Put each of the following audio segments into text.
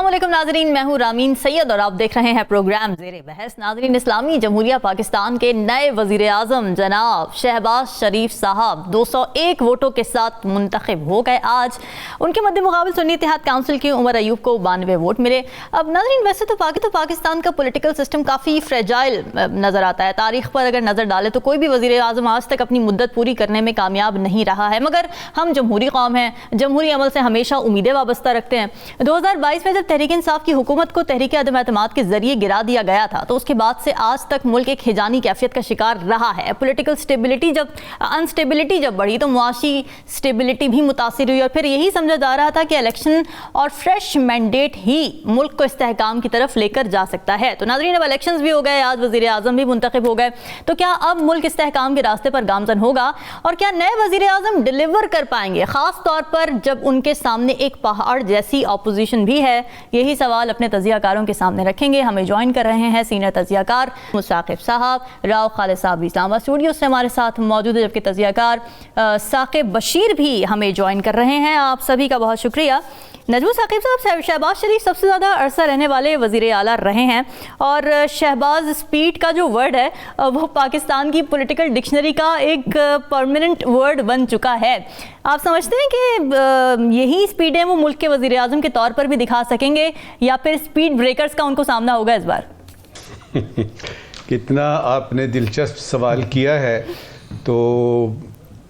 अस्सलामुअलैकुम नाजरीन, मैं हूँ रामीन सैयद और आप देख रहे हैं प्रोग्राम ज़ेरे बहस। नाजरीन, इस्लामी जमहूरिया पाकिस्तान के नए वज़ीर आज़म जनाब शहबाज शरीफ साहब 201 वोटों के साथ मुंतखब हो गए। आज उनके मद्दे मुकाबल सुन्नी इत्तेहाद काउंसिल की उमर अयूब को 92 वोट मिले। अब नाजरीन, वैसे तो पाकिस्तान का पॉलिटिकल सिस्टम काफ़ी फ्रेजाइल नज़र आता है। तारीख पर अगर नज़र डालें तो कोई भी वज़ीर आज़म आज तक अपनी मुद्दत पूरी करने में कामयाब नहीं रहा है, मगर हम जमहूरी कौम हैं, जमहूरी अमल से हमेशा उम्मीदें वाबस्ता रखते हैं। 2022 में जब तहरीक इंसाफ की हुकूमत को तहरीक अदम एतमाद के जरिए गिरा दिया गया था, तो उसके बाद से आज तक मुल्क एक हिजानी कैफियत का शिकार रहा है। पॉलिटिकल अनस्टेबिलिटी जब बढ़ी तो मुआशी स्टेबिलिटी भी मुतासिर हुई और फिर यही समझा जा रहा था कि इलेक्शन और फ्रेश मैंडेट ही मुल्क को इस्तेहकाम की तरफ लेकर जा सकता है। तो नाज़रीन, अब इलेक्शंस भी हो गए, आज वज़ीर आज़म भी मुंतखब हो गए, तो क्या अब मुल्क इस्तेहकाम के रास्ते पर गामजन होगा और क्या नए वज़ीर आज़म डिलीवर कर पाएंगे, खास तौर पर जब उनके सामने एक पहाड़ जैसी ऑपोजिशन भी है? यही सवाल अपने तजियाकारों के सामने रखेंगे। हमें ज्वाइन कर रहे हैं सीनियर तजियाकार मुसाकिब साहब, राव खालिद साहब इस्लामाबाद स्टूडियो से हमारे साथ मौजूद है, जबकि तजियाकार साकिब बशीर भी हमें ज्वाइन कर रहे हैं। आप सभी का बहुत शुक्रिया। नजमू साकिब साहब, शहबाज शरीफ सबसे ज़्यादा अरसा रहने वाले वज़ीर आला रहे हैं और शहबाज स्पीड का जो वर्ड है वो पाकिस्तान की पॉलिटिकल डिक्शनरी का एक परमानेंट वर्ड बन चुका है। आप समझते हैं कि यही स्पीडें वो मुल्क के वज़ीर आज़म के तौर पर भी दिखा सकेंगे या फिर स्पीड ब्रेकर्स का उनको सामना होगा इस बार? कितना आपने दिलचस्प सवाल किया है, तो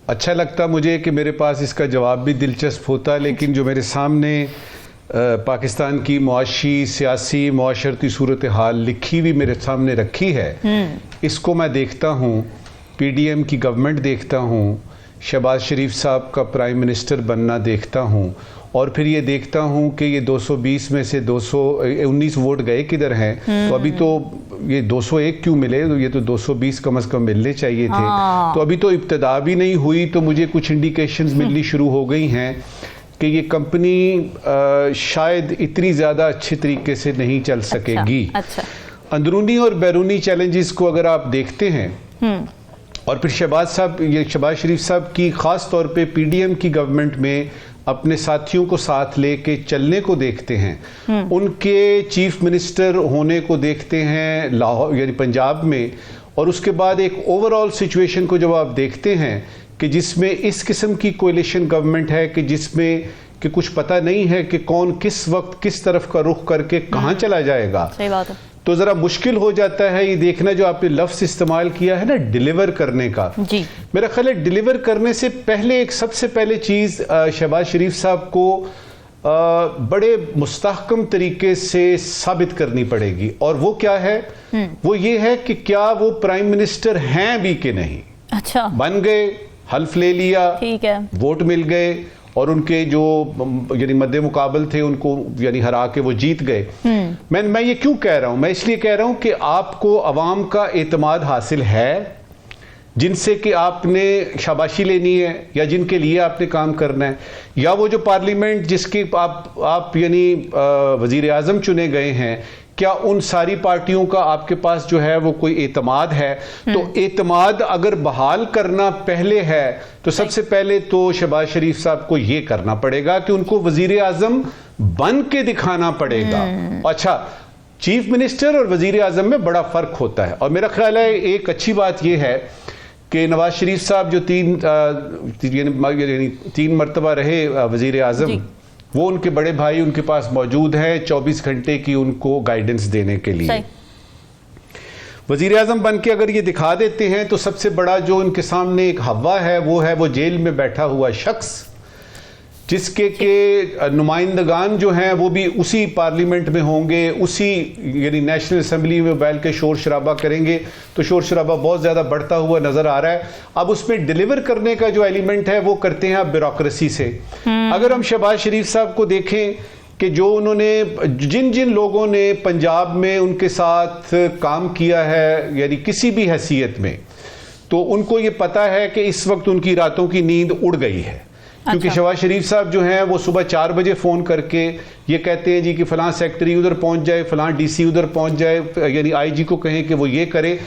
अच्छा लगता मुझे कि मेरे पास इसका जवाब भी दिलचस्प होता, लेकिन जो मेरे सामने पाकिस्तान की मुआशी सियासी मुआशरती सूरत हाल लिखी हुई मेरे सामने रखी है, इसको मैं देखता हूँ, PDM की गवर्नमेंट देखता हूँ, शहबाज शरीफ साहब का प्राइम मिनिस्टर बनना देखता हूँ और फिर ये देखता हूँ कि ये 220 में से 219 वोट गए किधर हैं। तो अभी तो ये 201 क्यों मिले, तो ये तो 220 कम से कम मिलने चाहिए थे। तो अभी तो इब्तिदा भी नहीं हुई, तो मुझे कुछ इंडिकेशंस मिलनी शुरू हो गई हैं कि ये कंपनी शायद इतनी ज़्यादा अच्छे तरीके से नहीं चल सकेगी। अच्छा। अंदरूनी और बैरूनी चैलेंजेस को अगर आप देखते हैं और फिर शहबाज शरीफ साहब की ख़ास तौर पे PDM की गवर्नमेंट में अपने साथियों को साथ लेके चलने को देखते हैं, उनके चीफ मिनिस्टर होने को देखते हैं लाहौर यानी पंजाब में, और उसके बाद एक ओवरऑल सिचुएशन को जब आप देखते हैं कि जिसमें इस किस्म की कोalition गवर्नमेंट है कि जिसमें कि कुछ पता नहीं है कि कौन किस वक्त किस तरफ का रुख करके कहाँ चला जाएगा। सही बात है। तो ज़रा मुश्किल हो जाता है ये देखना, जो आपने लफ्ज़ इस्तेमाल किया है ना डिलीवर करने का। जी। मेरा ख्याल है डिलीवर करने से पहले एक सबसे पहले चीज़ शहबाज शरीफ साहब को बड़े मुस्तहकम तरीके से साबित करनी पड़ेगी, और वो क्या है, वो ये है कि क्या वो प्राइम मिनिस्टर हैं भी कि नहीं। अच्छा। बन गए, हल्फ ले लिया, ठीक है, वोट मिल गए और उनके जो यानी मद्दे मुकाबल थे उनको यानी हरा के वो जीत गए। मैं ये क्यों कह रहा हूं, मैं इसलिए कह रहा हूं कि आपको अवाम का एतमाद हासिल है जिनसे कि आपने शाबाशी लेनी है या जिनके लिए आपने काम करना है, या वो जो पार्लियामेंट जिसके आप यानी वजीर आजम चुने गए हैं, क्या उन सारी पार्टियों का आपके पास जो है वो कोई एतमाद है? तो एतमाद अगर बहाल करना पहले है तो सबसे पहले तो शहबाज शरीफ साहब को ये करना पड़ेगा कि उनको वजीर आजम बन के दिखाना पड़ेगा। अच्छा, चीफ मिनिस्टर और वजीर आजम में बड़ा फर्क होता है, और मेरा ख्याल है एक अच्छी बात यह है कि नवाज शरीफ साहब जो तीन मरतबा रहे वजीर आजम, वो उनके बड़े भाई उनके पास मौजूद हैं 24 घंटे की उनको गाइडेंस देने के लिए। वजीर आजम बन के अगर ये दिखा देते हैं तो सबसे बड़ा जो उनके सामने एक हवा है वो जेल में बैठा हुआ शख्स, जिसके के नुमाइंदगान जो हैं वो भी उसी पार्लियामेंट में होंगे, उसी यानी नेशनल असेंबली में बैठ के शोर शराबा करेंगे, तो शोर शराबा बहुत ज़्यादा बढ़ता हुआ नज़र आ रहा है। अब उसमें डिलीवर करने का जो एलिमेंट है वो करते हैं आप ब्यूरोक्रेसी से। अगर हम शहबाज शरीफ साहब को देखें कि जो उन्होंने जिन लोगों ने पंजाब में उनके साथ काम किया है यानी किसी भी हैसियत में, तो उनको ये पता है कि इस वक्त उनकी रातों की नींद उड़ गई है। क्योंकि शहबाज शरीफ साहब जो हैं वो सुबह 4 बजे फ़ोन करके ये कहते हैं जी कि फ़लाँ सेक्रेटरी उधर पहुंच जाए, फ़लाँ DC उधर पहुंच जाए, यानी IG को कहें कि वो ये करे।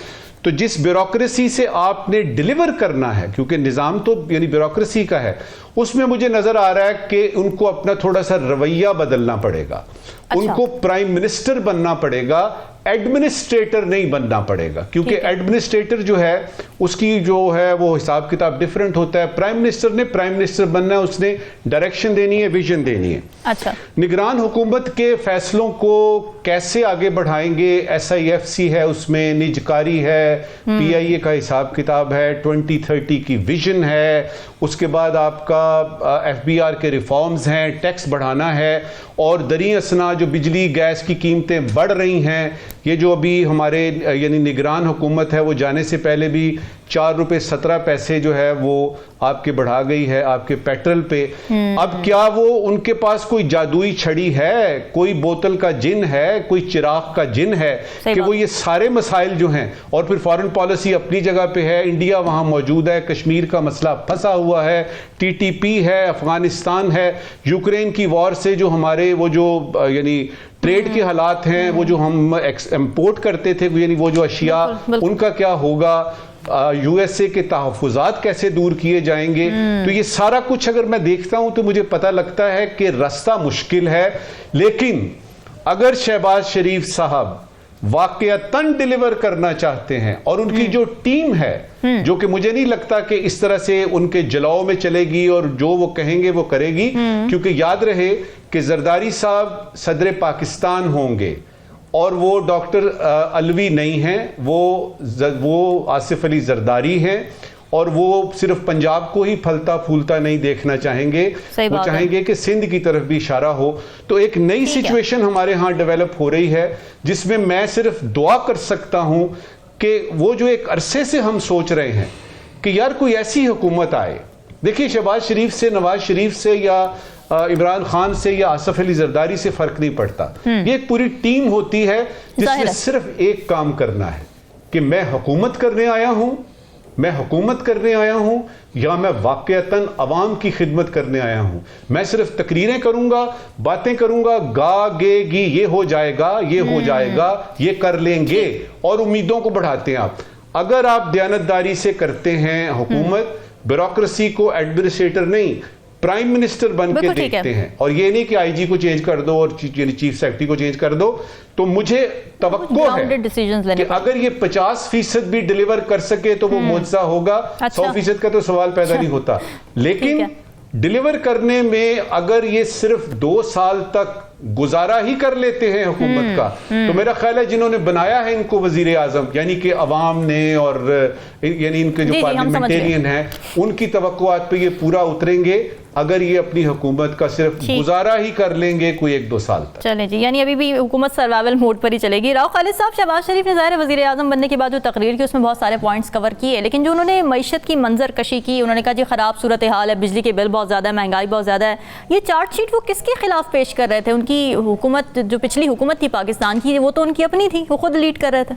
तो जिस ब्यूरोक्रेसी से आपने डिलीवर करना है, क्योंकि निज़ाम तो यानी ब्यूरोक्रेसी का है, उसमें मुझे नजर आ रहा है कि उनको अपना थोड़ा सा रवैया बदलना पड़ेगा। उनको प्राइम मिनिस्टर बनना पड़ेगा, एडमिनिस्ट्रेटर नहीं बनना पड़ेगा, क्योंकि एडमिनिस्ट्रेटर जो है उसकी जो है वो हिसाब किताब डिफरेंट होता है। प्राइम मिनिस्टर ने प्राइम मिनिस्टर बनना है, उसने डायरेक्शन देनी है, विजन देनी है। अच्छा, निगरान हुकूमत के फैसलों को कैसे आगे बढ़ाएंगे, SIFC है, उसमें निजकारी है, PIA का हिसाब किताब है, 2030 की विजन है, उसके बाद आपका FBR के रिफॉर्म्स हैं, टैक्स बढ़ाना है, और दरी असना जो बिजली गैस की कीमतें बढ़ रही हैं, ये जो अभी हमारे यानी निगरान हुकूमत है वो जाने से पहले भी 4 रुपए 17 पैसे जो है वो आपके बढ़ा गई है आपके पेट्रोल पे। अब क्या वो उनके पास कोई जादुई छड़ी है, कोई बोतल का जिन है, कोई चिराग का जिन है कि वो ये सारे मसाइल जो हैं, और फिर फॉरेन पॉलिसी अपनी जगह पे है, इंडिया वहां मौजूद है, कश्मीर का मसला फंसा हुआ है, TTP है, अफगानिस्तान है, यूक्रेन की वॉर से जो हमारे वो जो यानी ट्रेड के हालात हैं, वो जो हम इंपोर्ट करते थे यानी वो जो अशिया, उनका क्या होगा, USA के तहफ़्फ़ुज़ात कैसे दूर किए जाएंगे। तो ये सारा कुछ अगर मैं देखता हूं तो मुझे पता लगता है कि रास्ता मुश्किल है, लेकिन अगर शहबाज शरीफ साहब वाकयातन डिलीवर करना चाहते हैं, और उनकी जो टीम है, जो कि मुझे नहीं लगता कि इस तरह से उनके जलाओ में चलेगी और जो वो कहेंगे वो करेगी, क्योंकि याद रहे कि जरदारी साहब सदर पाकिस्तान होंगे और वो डॉक्टर अलवी नहीं हैं, वो आसिफ अली जरदारी हैं, और वो सिर्फ पंजाब को ही फलता फूलता नहीं देखना चाहेंगे, वो चाहेंगे कि सिंध की तरफ भी इशारा हो। तो एक नई सिचुएशन हमारे यहाँ डेवलप हो रही है, जिसमें मैं सिर्फ दुआ कर सकता हूं कि वो जो एक अरसे से हम सोच रहे हैं कि यार कोई ऐसी हुकूमत आए। देखिए, शहबाज शरीफ से, नवाज शरीफ से या इमरान खान से या आसिफ अली जरदारी से फर्क नहीं पड़ता। ये एक पूरी टीम होती है जिसने सिर्फ एक काम करना है कि मैं हुकूमत करने आया हूं, मैं हुकूमत करने आया हूं, या मैं वाकयातन अवाम की खिदमत करने आया हूं। मैं सिर्फ तकरीरें करूंगा, बातें करूंगा, गा गेगी, ये हो जाएगा, ये हो जाएगा, ये कर लेंगे, और उम्मीदों को बढ़ाते हैं आप। अगर आप दयानतदारी से करते हैं हुकूमत, ब्यूरोक्रेसी को एडमिनिस्ट्रेटर नहीं प्राइम मिनिस्टर बन के देखते हैं, और ये नहीं कि IG को चेंज कर दो और चीफ सेक्रेटरी को चेंज कर दो, तो मुझे तवक्को है कि अगर ये 50% भी डिलीवर कर सके तो वो मुआवजा होगा। 100% का तो सवाल पैदा नहीं होता, लेकिन डिलीवर करने में अगर ये सिर्फ 2 साल तक गुजारा ही कर लेते हैं हुकूमत का, तो मेरा ख्याल है जिन्होंने बनाया है इनको वजीर आजम, यानी कि अवाम ने और यानी इनके जो पार्लियामेंटेरियन हैं, उनकी तवक्कुआत पे ये पूरा उतरेंगे अगर ये अपनी हुकूमत का सिर्फ गुजारा ही कर लेंगे कोई 1-2 साल तक। चलें जी, यानी अभी भी हुकूमत सर्वाइवल मोड पर ही चलेगी। राव खालिद साहब, शहबाज शरीफ ने ज़ाहिर वज़ीर आज़म बनने के बाद जो तकरीर की उसमें बहुत सारे पॉइंट्स कवर किए, लेकिन जो उन्होंने मईशत की मंजर कशी की, उन्होंने कहा जी ख़राब सूरत हाल है, बिजली के बिल बहुत ज़्यादा है, महंगाई बहुत ज़्यादा है, ये चार्जशीट वो किसके खिलाफ पेश कर रहे थे? उनकी हुकूमत, जो पिछली हुकूमत थी पाकिस्तान की, वो तो उनकी अपनी थी, वो खुद लीड कर रहे थे।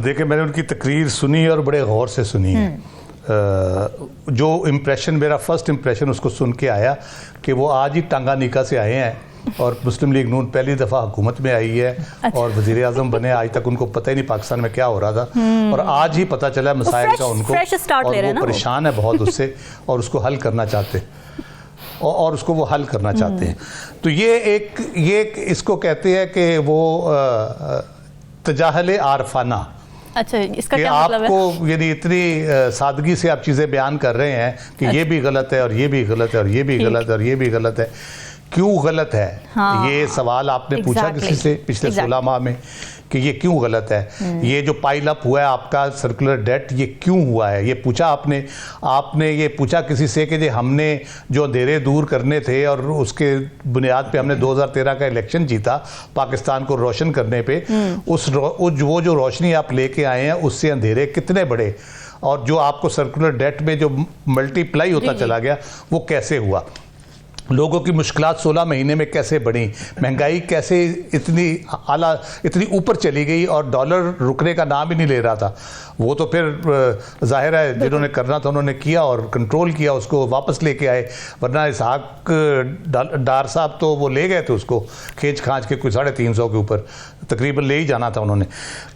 देखिए, मैंने उनकी तकरीर सुनी और बड़े गौर से सुनी है। जो इम्प्रेशन, मेरा फर्स्ट इम्प्रेशन उसको सुन के आया कि वो आज ही टांगानिका से आए हैं और मुस्लिम लीग नून पहली दफ़ा हुकूमत में आई है। अच्छा। और वज़ीर आज़म बने, आज तक उनको पता ही नहीं पाकिस्तान में क्या हो रहा था, और आज ही पता चला मसाइल का उनको, और वो परेशान है बहुत उससे और उसको हल करना चाहते और उसको वो हल करना चाहते हैं। तो ये एक इसको कहते हैं कि वो तजाहल आरफाना। अच्छा, इसका क्या मतलब है? आपको यानी इतनी सादगी से आप चीज़ें बयान कर रहे हैं कि अच्छा, ये भी गलत है और ये भी गलत है और ये भी गलत है और ये भी गलत है। क्यों गलत है? हाँ, ये सवाल आपने पूछा किसी से पिछले 16 माह में कि ये क्यों गलत है? ये जो पाइल अप हुआ है आपका सर्कुलर डेट, ये क्यों हुआ है? ये पूछा आपने ये पूछा किसी से कि हमने जो अंधेरे दूर करने थे और उसके बुनियाद पे हमने 2013 का इलेक्शन जीता पाकिस्तान को रोशन करने पे, वो जो रोशनी आप लेके आए हैं उससे अंधेरे कितने बढ़े, और जो आपको सर्कुलर डेट में जो मल्टीप्लाई होता चला गया वो कैसे हुआ? लोगों की मुश्किलात 16 महीने में कैसे बढ़ी, महंगाई कैसे इतनी ऊपर चली गई और डॉलर रुकने का नाम ही नहीं ले रहा था। वो तो फिर जाहिर है जिन्होंने करना था उन्होंने किया और कंट्रोल किया, उसको वापस लेके आए। वरना इसहाक डार साहब तो वो ले गए थे उसको खींच खांच के कुछ 350 के ऊपर तकरीबन ले ही जाना था उन्होंने।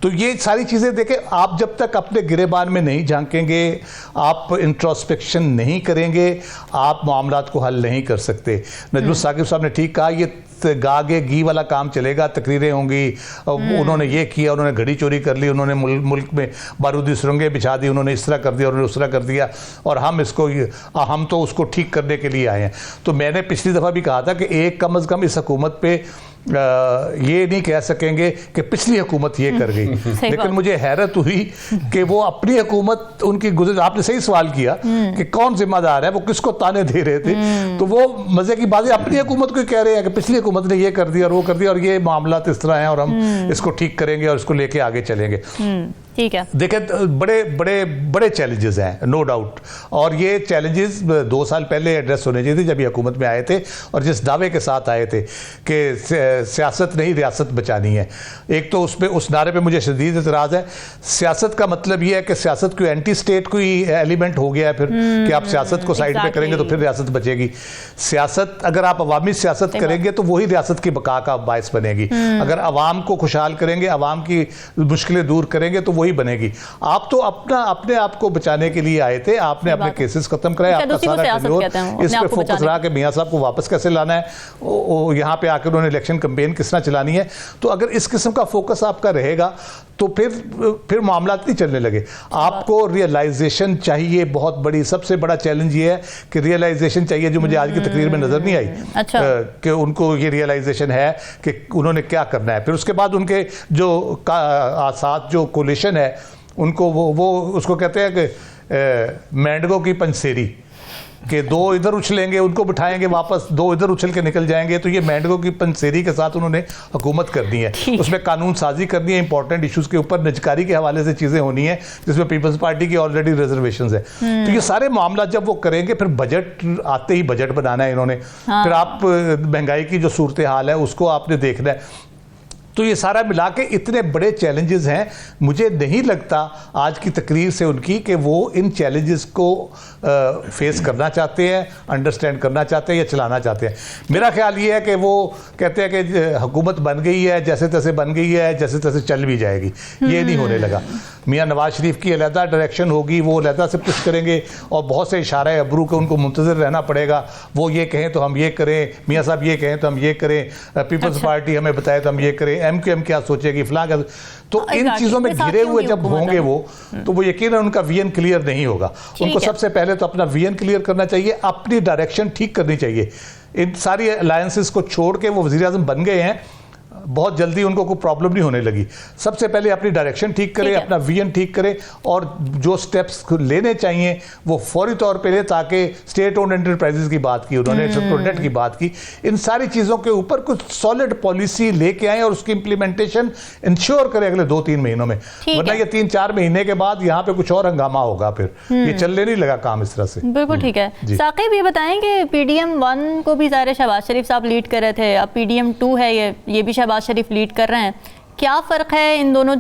तो ये सारी चीज़ें देखें, आप जब तक अपने गिरेबान में नहीं झांकेंगे, आप इंट्रोस्पेक्शन नहीं करेंगे, आप मामलात को हल नहीं कर सकते। नजमुल साकिब साहब ने ठीक कहा, ये गागे घी वाला काम चलेगा, तकरीरें होंगी, उन्होंने ये किया, उन्होंने घड़ी चोरी कर ली, उन्होंने मुल्क में बारूदी सुरंगें बिछा दी, उन्होंने इस तरह कर दिया, उन्होंने उस तरह कर दिया, और हम तो उसको ठीक करने के लिए आए हैं। तो मैंने पिछली दफ़ा भी कहा था कि एक कम अज़ कम इस हुकूमत पे ये नहीं कह सकेंगे कि पिछली हुकूमत ये कर गई। लेकिन मुझे हैरत हुई कि वो अपनी हुकूमत उनकी आपने सही सवाल किया कि कौन जिम्मेदार है, वो किसको ताने दे रहे थे, तो वो मजे की बात है अपनी हुकूमत को कह रहे हैं कि पिछली हुकूमत ने ये कर दिया और वो कर दिया और ये मामला इस तरह है और हम इसको ठीक करेंगे और इसको लेके आगे चलेंगे। ठीक है, देखें बड़े बड़े बड़े चैलेंजेस हैं, नो डाउट, और ये चैलेंजेस 2 साल पहले एड्रेस होने चाहिए थे जब ये हुकूमत में आए थे और जिस दावे के साथ आए थे कि सियासत नहीं रियासत बचानी है। एक तो उस नारे पे मुझे शदीद एतराज़ है। सियासत का मतलब ये है कि सियासत कोई एंटी स्टेट कोई एलिमेंट हो गया है फिर कि आप सियासत को साइड पे करेंगे तो फिर रियासत बचेगी। सियासत अगर आप अवामी सियासत करेंगे तो वही रियासत की बका का बायस बनेगी। अगर अवाम को खुशहाल करेंगे, अवाम की मुश्किलें दूर करेंगे तो वही बनेगी। आप तो अपने आप को बचाने के लिए आए थे, आपने अपने केसेस खत्म कराए, आपका सारा टेन्योर इस पे फोकस रहा कि मियां साहब को वापस कैसे लाना है, यहाँ पे आकर उन्होंने इलेक्शन कैंपेन किस तरह चलानी है। तो अगर इस किस्म का फोकस आपका रहेगा तो फिर मामला नहीं चलने लगे। आपको रियलाइजेशन चाहिए, बहुत बड़ी सबसे बड़ा चैलेंज ये है कि रियलाइजेशन चाहिए, जो मुझे आज की तकरीर में नजर नहीं आई। अच्छा। कि उनको ये रियलाइजेशन है कि उन्होंने क्या करना है। फिर उसके बाद उनके जो साथ जो कोलिशन है उनको वो उसको कहते हैं कि मेंढकों की पंसेरी, कि 2 इधर उछलेंगे उनको बिठाएंगे वापस, 2 इधर उछल के निकल जाएंगे। तो ये मेंढकों की पंसेरी के साथ उन्होंने हुकूमत करनी है, उसमें कानून साजी करनी है, इंपॉर्टेंट इश्यूज के ऊपर निजकारी के हवाले से चीज़ें होनी है जिसमें पीपल्स पार्टी की ऑलरेडी रिजर्वेशंस है। तो ये सारे मामला जब वो करेंगे, फिर बजट आते ही बजट बनाना है इन्होंने। फिर आप महंगाई की जो सूरत हाल है उसको आपने देखना है। तो ये सारा मिला के इतने बड़े चैलेंजेस हैं, मुझे नहीं लगता आज की तकरीर से उनकी कि वो इन चैलेंजेस को फेस करना चाहते हैं, अंडरस्टैंड करना चाहते हैं या चलाना चाहते हैं। मेरा ख्याल ये है कि वो कहते हैं कि हुकूमत बन गई है, जैसे तैसे बन गई है, जैसे तैसे चल भी जाएगी। ये नहीं होने लगा। मियाँ नवाज शरीफ की अलहदा डायरेक्शन होगी, वो अलहदा से पुश करेंगे और बहुत से इशारे अबरू के उनको मुंतज़िर रहना पड़ेगा। वो ये कहें तो हम ये करें, मियाँ साहब ये कहें तो हम ये करें, पीपल्स पार्टी हमें बताए तो हम ये करें, MQM क्या सोचेगी, फलां क्या। तो इन चीज़ों में घिरे हुए जब होंगे वो, तो वो यकीनन उनका विजन क्लियर नहीं होगा। उनको सबसे पहले तो अपना विजन क्लियर करना चाहिए, अपनी डायरेक्शन ठीक करनी चाहिए। इन सारी अलायंसेस को छोड़ के वो वज़ीर-ए-आज़म बन गए हैं, बहुत जल्दी उनको कोई प्रॉब्लम नहीं होने लगी। सबसे पहले अपनी डायरेक्शन ठीक करें, अपना विजन ठीक करें और जो स्टेप्स लेने चाहिए वो फौरी तौर पे ले, ताकि स्टेट ओन्ड एंटरप्राइजेस की बात की उन्होंने, नेट की बात की, इन सारी चीज़ों के ऊपर कुछ सॉलिड पॉलिसी लेके आए और उसकी इंप्लीमेंटेशन इंश्योर करें अगले 2-3 महीनों में। वरना ये 3-4 महीने के बाद यहाँ पे कुछ और हंगामा होगा, फिर ये चलने नहीं लगा काम इस तरह से। बिल्कुल ठीक है। साकिब ये बताएं कि PDM 1 को भी ज़ाहिर शहबाज शरीफ साहब लीड कर रहे थे, अब PDM 2 है, ये भी शहबाज शरीफ लीड कर रहे हैं। क्या फ़र्क है इन दोनों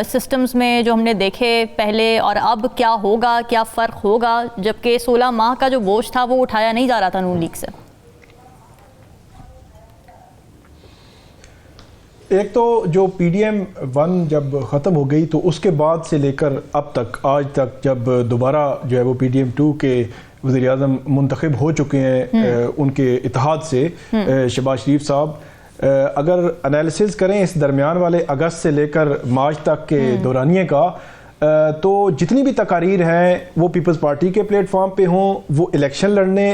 सिस्टम्स में जो हमने देखे पहले और अब? क्या होगा, क्या फ़र्क होगा, जबकि 16 माह का जो बोझ था वो उठाया नहीं जा रहा था नून लीग से? एक तो जो PDM 1 जब ख़त्म हो गई तो उसके बाद से लेकर अब तक, आज तक, जब दोबारा जो है वो PDM 2 के वज़ीर-ए-आज़म मुंतखब हो चुके हैं उनके इत्तेहाद से शहबाज शरीफ साहब, अगर एनालिसिस करें इस दरमियान वाले अगस्त से लेकर मार्च तक के दौरानिए का, तो जितनी भी तकारीर हैं वो पीपल्स पार्टी के प्लेटफॉर्म पे हों, वो इलेक्शन लड़ने,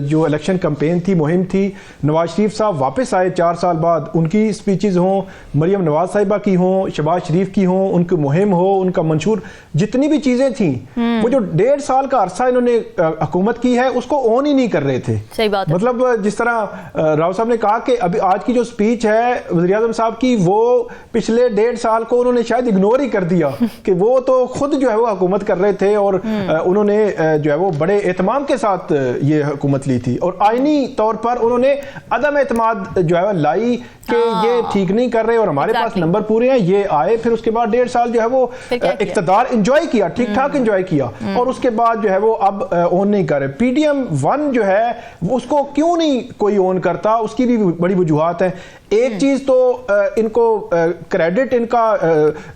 जो इलेक्शन कैंपेन थी, मुहिम थी, नवाज शरीफ साहब वापस आए 4 साल बाद, उनकी स्पीचेस हों, मरियम नवाज साहिबा की हों, शहबाज शरीफ की हों, उनकी मुहिम हो, उनका मंशूर, जितनी भी चीज़ें थी, वो जो 1.5 साल का अरसा इन्होंने हुकूमत की है उसको ऑन ही नहीं कर रहे थे। सही बात है। मतलब जिस तरह राव साहब ने कहा कि अभी आज की जो स्पीच है वज़ीर-ए-आज़म साहब की, वो पिछले 1.5 साल को उन्होंने शायद इग्नोर ही कर दिया कि वो वो तो खुद जो है वो हुकूमत कर रहे थे और उन्होंने जो है वो बड़े एहतमाम के साथ ये हुकूमत ली थी और आईनी तौर पर उन्होंने अदम एतमाद जो है लाई कि ये ठीक नहीं कर रहे और हमारे पास नंबर पूरे हैं, ये आए। फिर उसके बाद 1.5 साल जो है वो इक़्तिदार एंजॉय किया, ठीक ठाक एंजॉय किया और उसके बाद जो है वो अब ओन नहीं कर रहे। PDM 1 जो है उसको क्यों नहीं कोई ओन करता, उसकी भी बड़ी वजूहात है। एक चीज तो इनको क्रेडिट इनका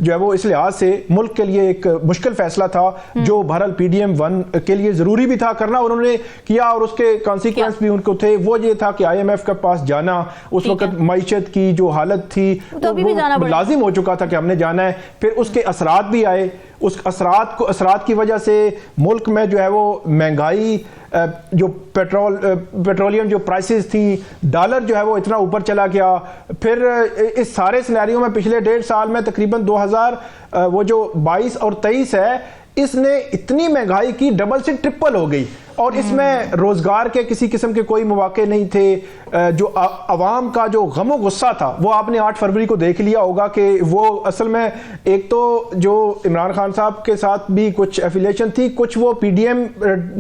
जो है वो इस लिहाज से मुल्क के लिए एक मुश्किल फैसला था जो बहरहाल PDM 1 के लिए जरूरी भी था करना, उन्होंने किया और उसके कॉन्सिक्वेंस भी उनको थे। वो ये था कि IMF के पास जाना, उस वक्त मईशत की जो हालत थी तो वो लाजिम हो चुका था कि हमने जाना है। फिर उसके असरात भी आए, उस असरात की वजह से मुल्क में जो है वो महंगाई, जो पेट्रोलियम जो प्राइसेस थी, डॉलर जो है वो इतना ऊपर चला गया। फिर इस सारे सिनेरियो में पिछले 1.5 साल में तकरीबन 2022 और 23 है, इसने इतनी महंगाई की डबल से ट्रिपल हो गई और इसमें रोजगार के किसी किस्म के कोई मौके नहीं थे। जो अवाम का जो गमो गुस्सा था वो आपने 8 फरवरी को देख लिया होगा कि वो असल में एक तो जो इमरान खान साहब के साथ भी कुछ एफिलिएशन थी, कुछ वो PDM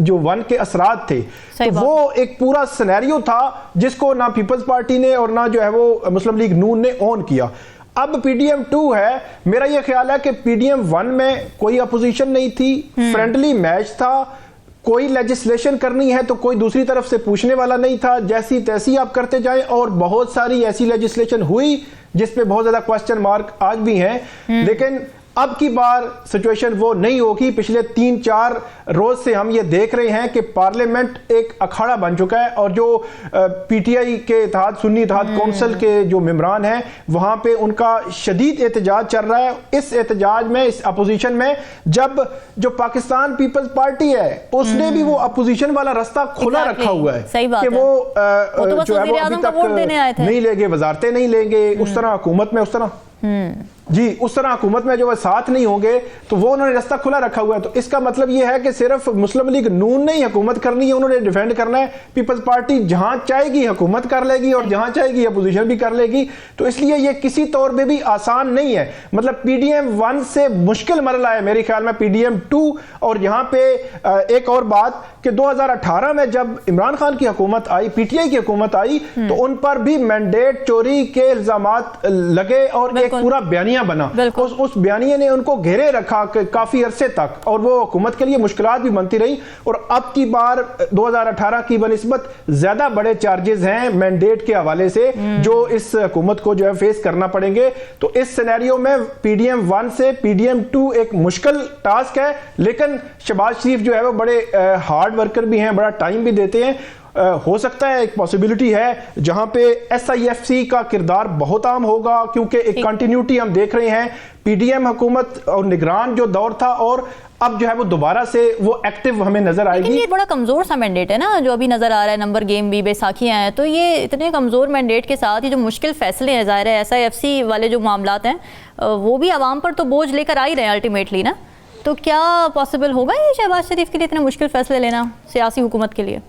जो 1 के असरात थे, तो वो एक पूरा सिनेरियो था जिसको ना पीपल्स पार्टी ने और ना जो है वो मुस्लिम लीग नून ने ऑन किया। अब PDM 2 है, मेरा यह ख्याल है कि PDM 1 में कोई अपोजिशन नहीं थी, फ्रेंडली मैच था, कोई लेजिस्लेशन करनी है तो कोई दूसरी तरफ से पूछने वाला नहीं था, जैसी तैसी आप करते जाएं। और बहुत सारी ऐसी लेजिस्लेशन हुई जिस पे बहुत ज्यादा क्वेश्चन मार्क आज भी हैं, लेकिन अब की बार सिचुएशन वो नहीं होगी। पिछले 3-4 रोज से हम ये देख रहे हैं कि पार्लियामेंट एक अखाड़ा बन चुका है और जो PTI के इत्तेहाद सुन्नी इत्तेहाद कौंसिल के जो मेंबरान हैं वहां पे उनका शदीद एहतजाज चल रहा है। इस एहतजाज में, इस अपोजिशन में, जब जो पाकिस्तान पीपल्स पार्टी है उसने भी वो अपोजिशन वाला रास्ता खुला रखा हुआ है कि वो जो है वो अभी तक नहीं लेंगे, वजारतें नहीं लेंगे, उस तरह हुकूमत में उस तरह जी उस तरह हुकूमत में जो है साथ नहीं होंगे, तो वो उन्होंने रास्ता खुला रखा हुआ है। तो इसका मतलब ये है कि सिर्फ मुस्लिम लीग नून ने ही हुकूमत करनी है, उन्होंने डिफेंड करना है। पीपल्स पार्टी जहां चाहेगी हुकूमत कर लेगी और जहां चाहेगी अपोजिशन भी कर लेगी। तो इसलिए ये किसी तौर पे भी आसान नहीं है। मतलब PDM 1 से मुश्किल मरला है मेरे ख्याल में PDM 2। और यहाँ पे एक और बात कि 2018 में जब इमरान खान की हुकूमत आई, PTI की हुकूमत आई, तो उन पर भी मैंडेट चोरी के इल्जामात लगे और एक पूरा बयानिया बना। उस बयानिए ने उनको घेरे रखा काफी अरसे तक और वो हुकूमत के लिए मुश्किलात भी बनती रही। और अब की बार 2018 की बनिस्बत ज्यादा बड़े चार्जेस हैं मैंडेट के हवाले से जो इस हुकूमत को जो है फेस करना पड़ेंगे। तो इस सिनेरियो में PDM 1 से PDM 2 एक मुश्किल टास्क है, लेकिन शहबाज शरीफ जो है वो बड़े हार्ड वर्कर भी हैं, बड़ा टाइम भी देते हैं। हो सकता है एक पॉसिबिलिटी है जहां पे SIFC का किरदार बहुत आम होगा, क्योंकि एक कंटिन्यूटी हम देख रहे हैं। PDM हुकूमत और निगरान जो दौर था और अब जो है वो दोबारा से वो एक्टिव हमें नजर आएगी। ये बड़ा कमजोर सा मैंडेट है ना जो अभी नजर आ रहा है, नंबर गेम भी, बैसाखियां हैं, तो ये इतने कमजोर मैंडेट के साथ ये जो मुश्किल फैसले हैं, ज़ाहिर है SIFC वाले जो मामलात हैं वो भी आवाम पर तो बोझ लेकर आ ही रहे हैं अल्टीमेटली ना। तो क्या पॉसिबल होगा ये शहबाज शरीफ के लिए इतने मुश्किल फैसले लेना सियासी हुकूमत के लिए?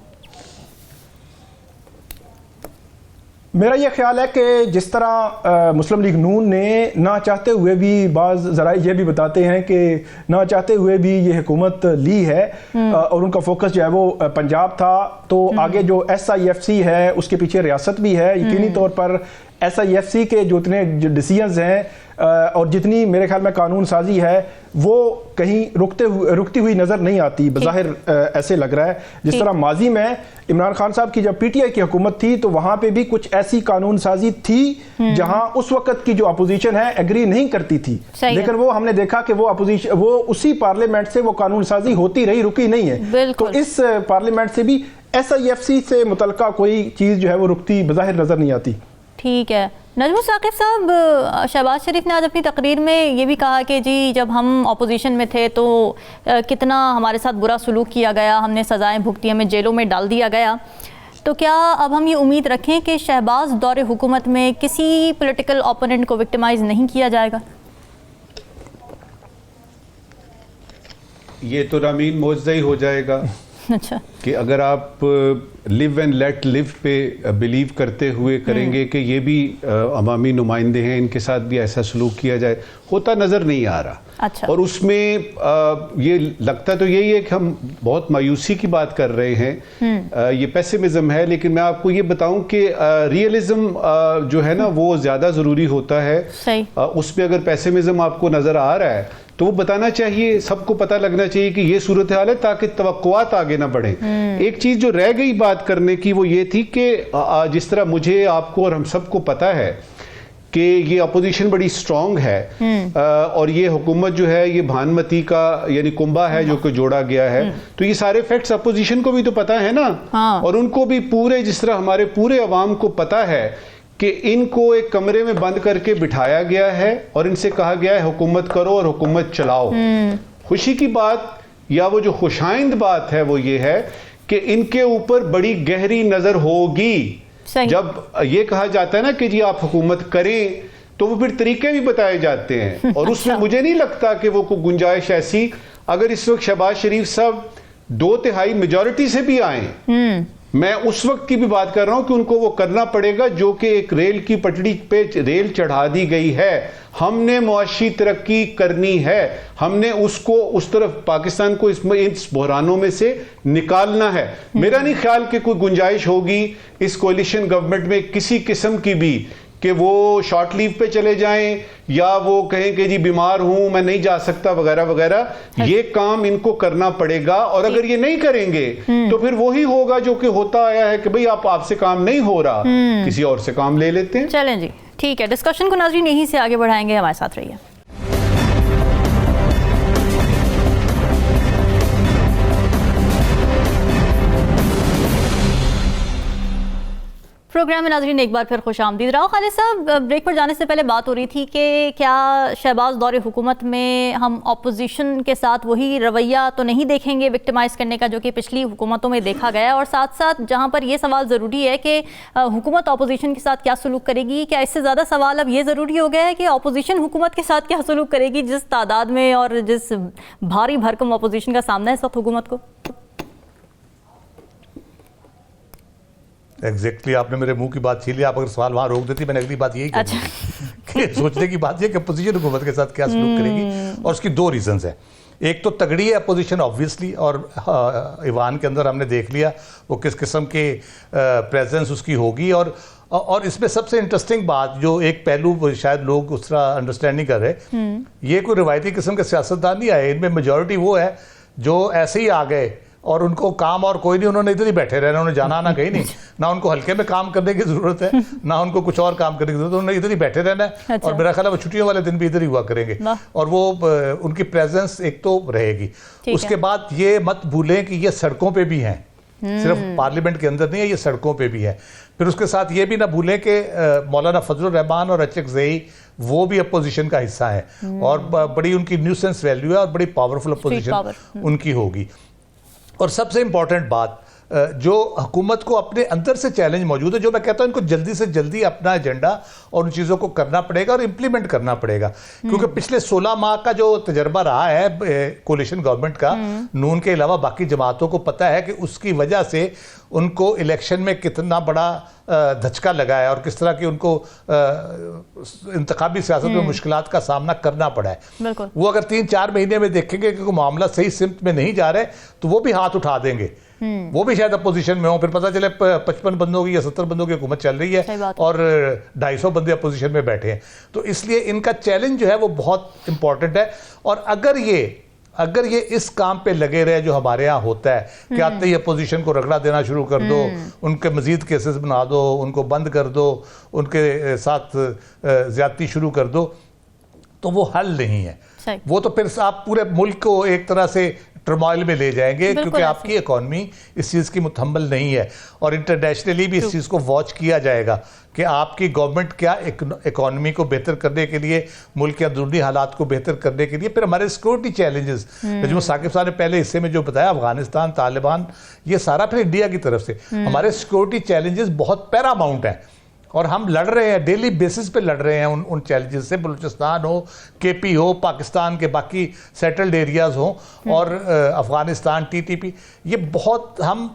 मेरा यह ख्याल है कि जिस तरह मुस्लिम लीग नून ने ना चाहते हुए भी, बाज़ ज़राए ये भी बताते हैं कि ना चाहते हुए भी ये हुकूमत ली है और उनका फोकस जो है वो पंजाब था, तो आगे जो SIFC है उसके पीछे रियासत भी है। यकीनी तौर पर SIFC के जो इतने डिसीजंस हैं और जितनी मेरे ख्याल में कानून साजी है वो कहीं रुकती हुई नज़र नहीं आती, बज़ाहिर ऐसे लग रहा है। जिस तरह माजी में इमरान खान साहब की जब PTI की हुकूमत थी तो वहाँ पे भी कुछ ऐसी कानून साजी थी जहाँ उस वक्त की जो अपोजिशन है एग्री नहीं करती थी, लेकिन वो हमने देखा कि वो अपोजिशन, वो उसी पार्लियामेंट से वो कानून साजी होती रही, रुकी नहीं है। तो इस पार्लियामेंट से भी SIFC से मुतल्लिका कोई चीज़ जो है वो रुकती बज़ाहिर नज़र नहीं आती। ठीक है। नजमुल साकिब साहब, शहबाज शरीफ ने आज अपनी तकरीर में ये भी कहा कि जी जब हम अपोजिशन में थे तो कितना हमारे साथ बुरा सलूक किया गया, हमने सज़ाएं भुगती, हमें जेलों में डाल दिया गया। तो क्या अब हम ये उम्मीद रखें कि शहबाज दौरे हुकूमत में किसी पॉलिटिकल ओपोनेंट को विक्टिमाइज नहीं किया जाएगा? ये तो रामीन मौजज़ा ही हो जाएगा अच्छा, कि अगर आप लिव एंड लेट लिव पे बिलीव करते हुए करेंगे कि ये भी अवामी नुमाइंदे हैं, इनके साथ भी ऐसा सलूक किया जाए, होता नज़र नहीं आ रहा। अच्छा। और उसमें ये लगता तो यही है कि हम बहुत मायूसी की बात कर रहे हैं, ये पेसिमिज्म है, लेकिन मैं आपको ये बताऊं कि रियलिज्म जो है ना वो ज़्यादा ज़रूरी होता है। सही। उसमें अगर पेसिमिज्म आपको नज़र आ रहा है तो वो बताना चाहिए, सबको पता लगना चाहिए कि ये सूरत हाल है, ताकि तवक्कुआत आगे ना बढ़े। एक चीज़ जो रह गई बात करने की वो ये थी कि जिस तरह मुझे, आपको और हम सबको पता है कि ये अपोजिशन बड़ी स्ट्रांग है, और ये हुकूमत जो है ये भानुमती का यानी कुंभा है जो कि जोड़ा गया है, तो ये सारे फैक्ट्स अपोजिशन को भी तो पता है ना। हाँ। और उनको भी पूरे, जिस तरह हमारे पूरे अवाम को पता है कि इनको एक कमरे में बंद करके बिठाया गया है और इनसे कहा गया है हुकूमत करो और हुकूमत चलाओ। खुशी की बात या वो जो खुशाइंद बात है वो ये है कि इनके ऊपर बड़ी गहरी नजर होगी। जब ये कहा जाता है ना कि जी आप हुकूमत करें, तो वो फिर तरीके भी बताए जाते हैं, और उसमें मुझे नहीं लगता कि वो कोई गुंजाइश ऐसी, अगर इस वक्त शहबाज शरीफ साहब 2/3 मेजॉरिटी से भी आए, मैं उस वक्त की भी बात कर रहा हूं कि उनको वो करना पड़ेगा जो कि एक रेल की पटड़ी पे रेल चढ़ा दी गई है। हमने मुआशी तरक्की करनी है, हमने उसको उस तरफ पाकिस्तान को इस बहरानों में से निकालना है। मेरा नहीं ख्याल कि कोई गुंजाइश होगी इस कोalition गवर्नमेंट में किसी किस्म की भी कि वो शॉर्ट लीव पे चले जाएं या वो कहें कि जी बीमार हूं मैं नहीं जा सकता वगैरह वगैरह। ये काम इनको करना पड़ेगा, और अगर ये नहीं करेंगे तो फिर वही होगा जो कि होता आया है कि भाई आपसे काम नहीं हो रहा, किसी और से काम ले लेते हैं। चलें जी, ठीक है, डिस्कशन को नाज़रीन यहीं से आगे बढ़ाएंगे, हमारे साथ रहिए। प्रोग्राम में नाज़रीन एक बार फिर खुशामदीद। राव खालिद साहब, ब्रेक पर जाने से पहले बात हो रही थी कि क्या शहबाज दौरे हुकूमत में हम अपोजिशन के साथ वही रवैया तो नहीं देखेंगे विक्टिमाइज़ करने का जो कि पिछली हुकूमतों में देखा गया है, और साथ साथ जहां पर ये सवाल ज़रूरी है कि हुकूमत अपोजिशन के साथ क्या सलूक करेगी, क्या इससे ज़्यादा सवाल अब ये ज़रूरी हो गया है कि अपोजिशन हुकूमत के साथ क्या सलूक करेगी जिस तादाद में और जिस भारी भरकम अपोजिशन का सामना है इस वक्त हुकूमत को? एग्जैक्टली आपने मेरे मुंह की बात छीन ली। आप अगर सवाल वहां रोक देती, मैंने अगली बात यही कही कि सोचने की बात यह कि अपोजिशन हुकूमत के साथ क्या सलूक करेगी, और उसकी 2 रीजंस है। एक तो तगड़ी है अपोजिशन ऑब्वियसली, और ईवान के अंदर हमने देख लिया वो किस किस्म के प्रेजेंस उसकी होगी। और इसमें सबसे इंटरेस्टिंग बात, जो एक पहलू शायद लोग उस तरह अंडरस्टैंड नहीं कर रहे, ये कोई रिवायती किस्म के सियासतदान नहीं आए, इनमें मेजॉरिटी वो है जो ऐसे ही आ गए और उनको काम और कोई नहीं, उन्होंने इधर ही बैठे रहना, उन्होंने जाना ना कहीं नहीं, ना उनको हल्के में काम करने की जरूरत है ना उनको कुछ और काम करने की जरूरत है, उन्होंने इधर ही बैठे रहना है। अच्छा। और मेरा ख्याल है वो छुट्टियों वाले दिन भी इधर ही हुआ करेंगे, और वो उनकी प्रेजेंस एक तो रहेगी। उसके बाद ये मत भूलें कि ये सड़कों पे भी हैं, सिर्फ पार्लियामेंट के अंदर नहीं है, ये सड़कों पे भी है। फिर उसके साथ ये भी ना भूलें कि मौलाना फजलुर रहमान और HX ज़ई वो भी अपोजिशन का हिस्सा है, और बड़ी उनकी न्यूसेंस वैल्यू है और बड़ी पावरफुल अपोजिशन उनकी होगी। और सबसे इंपॉर्टेंट बात, जो हुकूमत को अपने अंदर से चैलेंज मौजूद है, जो मैं कहता हूं इनको जल्दी से जल्दी अपना एजेंडा और उन चीज़ों को करना पड़ेगा और इम्प्लीमेंट करना पड़ेगा, क्योंकि पिछले 16 माह का जो तजर्बा रहा है कोलिशन गवर्नमेंट का, नून के अलावा बाकी जमातों को पता है कि उसकी वजह से उनको इलेक्शन में कितना बड़ा धचका लगा है और किस तरह की उनको इंतखाबी सियासत में मुश्किलात का सामना करना पड़ा है। वो अगर 3-4 महीने में देखेंगे कि मामला सही सिमत में नहीं जा रहे तो वो भी हाथ उठा देंगे, वो भी शायद अपोजिशन में हो, फिर पता चले 55 बंदों की या 70 बंदों की हुकूमत चल रही है और 250 बंदे अपोजिशन में बैठे हैं। तो इसलिए इनका चैलेंज जो है वो बहुत इंपॉर्टेंट है। और अगर ये इस काम पे लगे रहे जो हमारे यहाँ होता है कि आते ही अपोजिशन को रगड़ा देना शुरू कर दो, उनके मजीद केसेस बना दो, उनको बंद कर दो, उनके साथ ज्यादती शुरू कर दो, तो वो हल नहीं है। वो तो फिर आप पूरे मुल्क को एक तरह से टर्मोइल में ले जाएंगे, क्योंकि आपकी इकॉनमी इस चीज़ की मुतहम्मल नहीं है। और इंटरनेशनली भी इस चीज़ को वॉच किया जाएगा कि आपकी गवर्नमेंट क्या इकॉनमी को बेहतर करने के लिए, मुल्क के अंदरूनी हालात को बेहतर करने के लिए। फिर हमारे सिक्योरिटी चैलेंजेस जो साकिब साहब ने पहले हिस्से में जो बताया, अफगानिस्तान, तालिबान, ये सारा फिर इंडिया की तरफ से हमारे सिक्योरिटी चैलेंजेस बहुत पैरामाउंट हैं। और हम लड़ रहे हैं, डेली बेसिस पे लड़ रहे हैं उन चैलेंजेस से। बलूचिस्तान हो, केपी हो, पाकिस्तान के बाकी सेटल्ड एरियाज हो, और अफगानिस्तान, टीटीपी, ये बहुत हम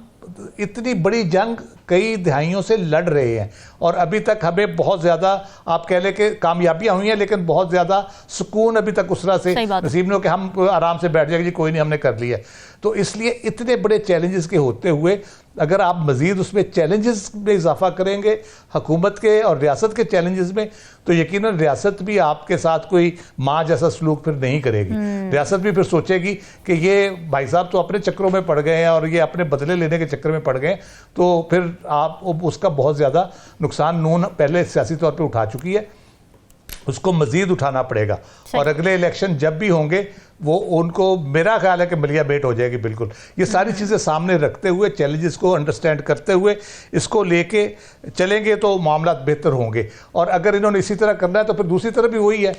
इतनी बड़ी जंग कई दहाइयों से लड़ रहे हैं, और अभी तक हमें बहुत ज़्यादा, आप कह लें कि कामयाबियां हुई हैं, लेकिन बहुत ज़्यादा सुकून अभी तक उस तरह से नसीब नहीं हो कि हम आराम से बैठ जाएंगे जी कोई नहीं हमने कर लिया। तो इसलिए इतने बड़े चैलेंजेस के होते हुए अगर आप मज़ीद उसमें चैलेंजेस में इजाफा करेंगे, हुकूमत के और रियासत के चैलेंजेस में, तो यकीनन रियासत भी आपके साथ कोई माँ जैसा सलूक फिर नहीं करेगी। रियासत भी फिर सोचेगी कि ये भाई साहब तो अपने चक्करों में पड़ गए हैं और ये अपने बदले लेने के चक्कर में पड़ गए, तो फिर आप उसका बहुत ज़्यादा नुकसान नून पहले सियासी तौर पर उठा चुकी है, उसको मज़ीद उठाना पड़ेगा। और अगले इलेक्शन जब भी होंगे वो उनको, मेरा ख्याल है कि मलिया बेट हो जाएगी बिल्कुल। ये सारी चीज़ें सामने रखते हुए, चैलेंजेस को अंडरस्टैंड करते हुए इसको लेके चलेंगे तो मामला बेहतर होंगे। और अगर इन्होंने इसी तरह करना है तो फिर दूसरी तरफ भी वही है,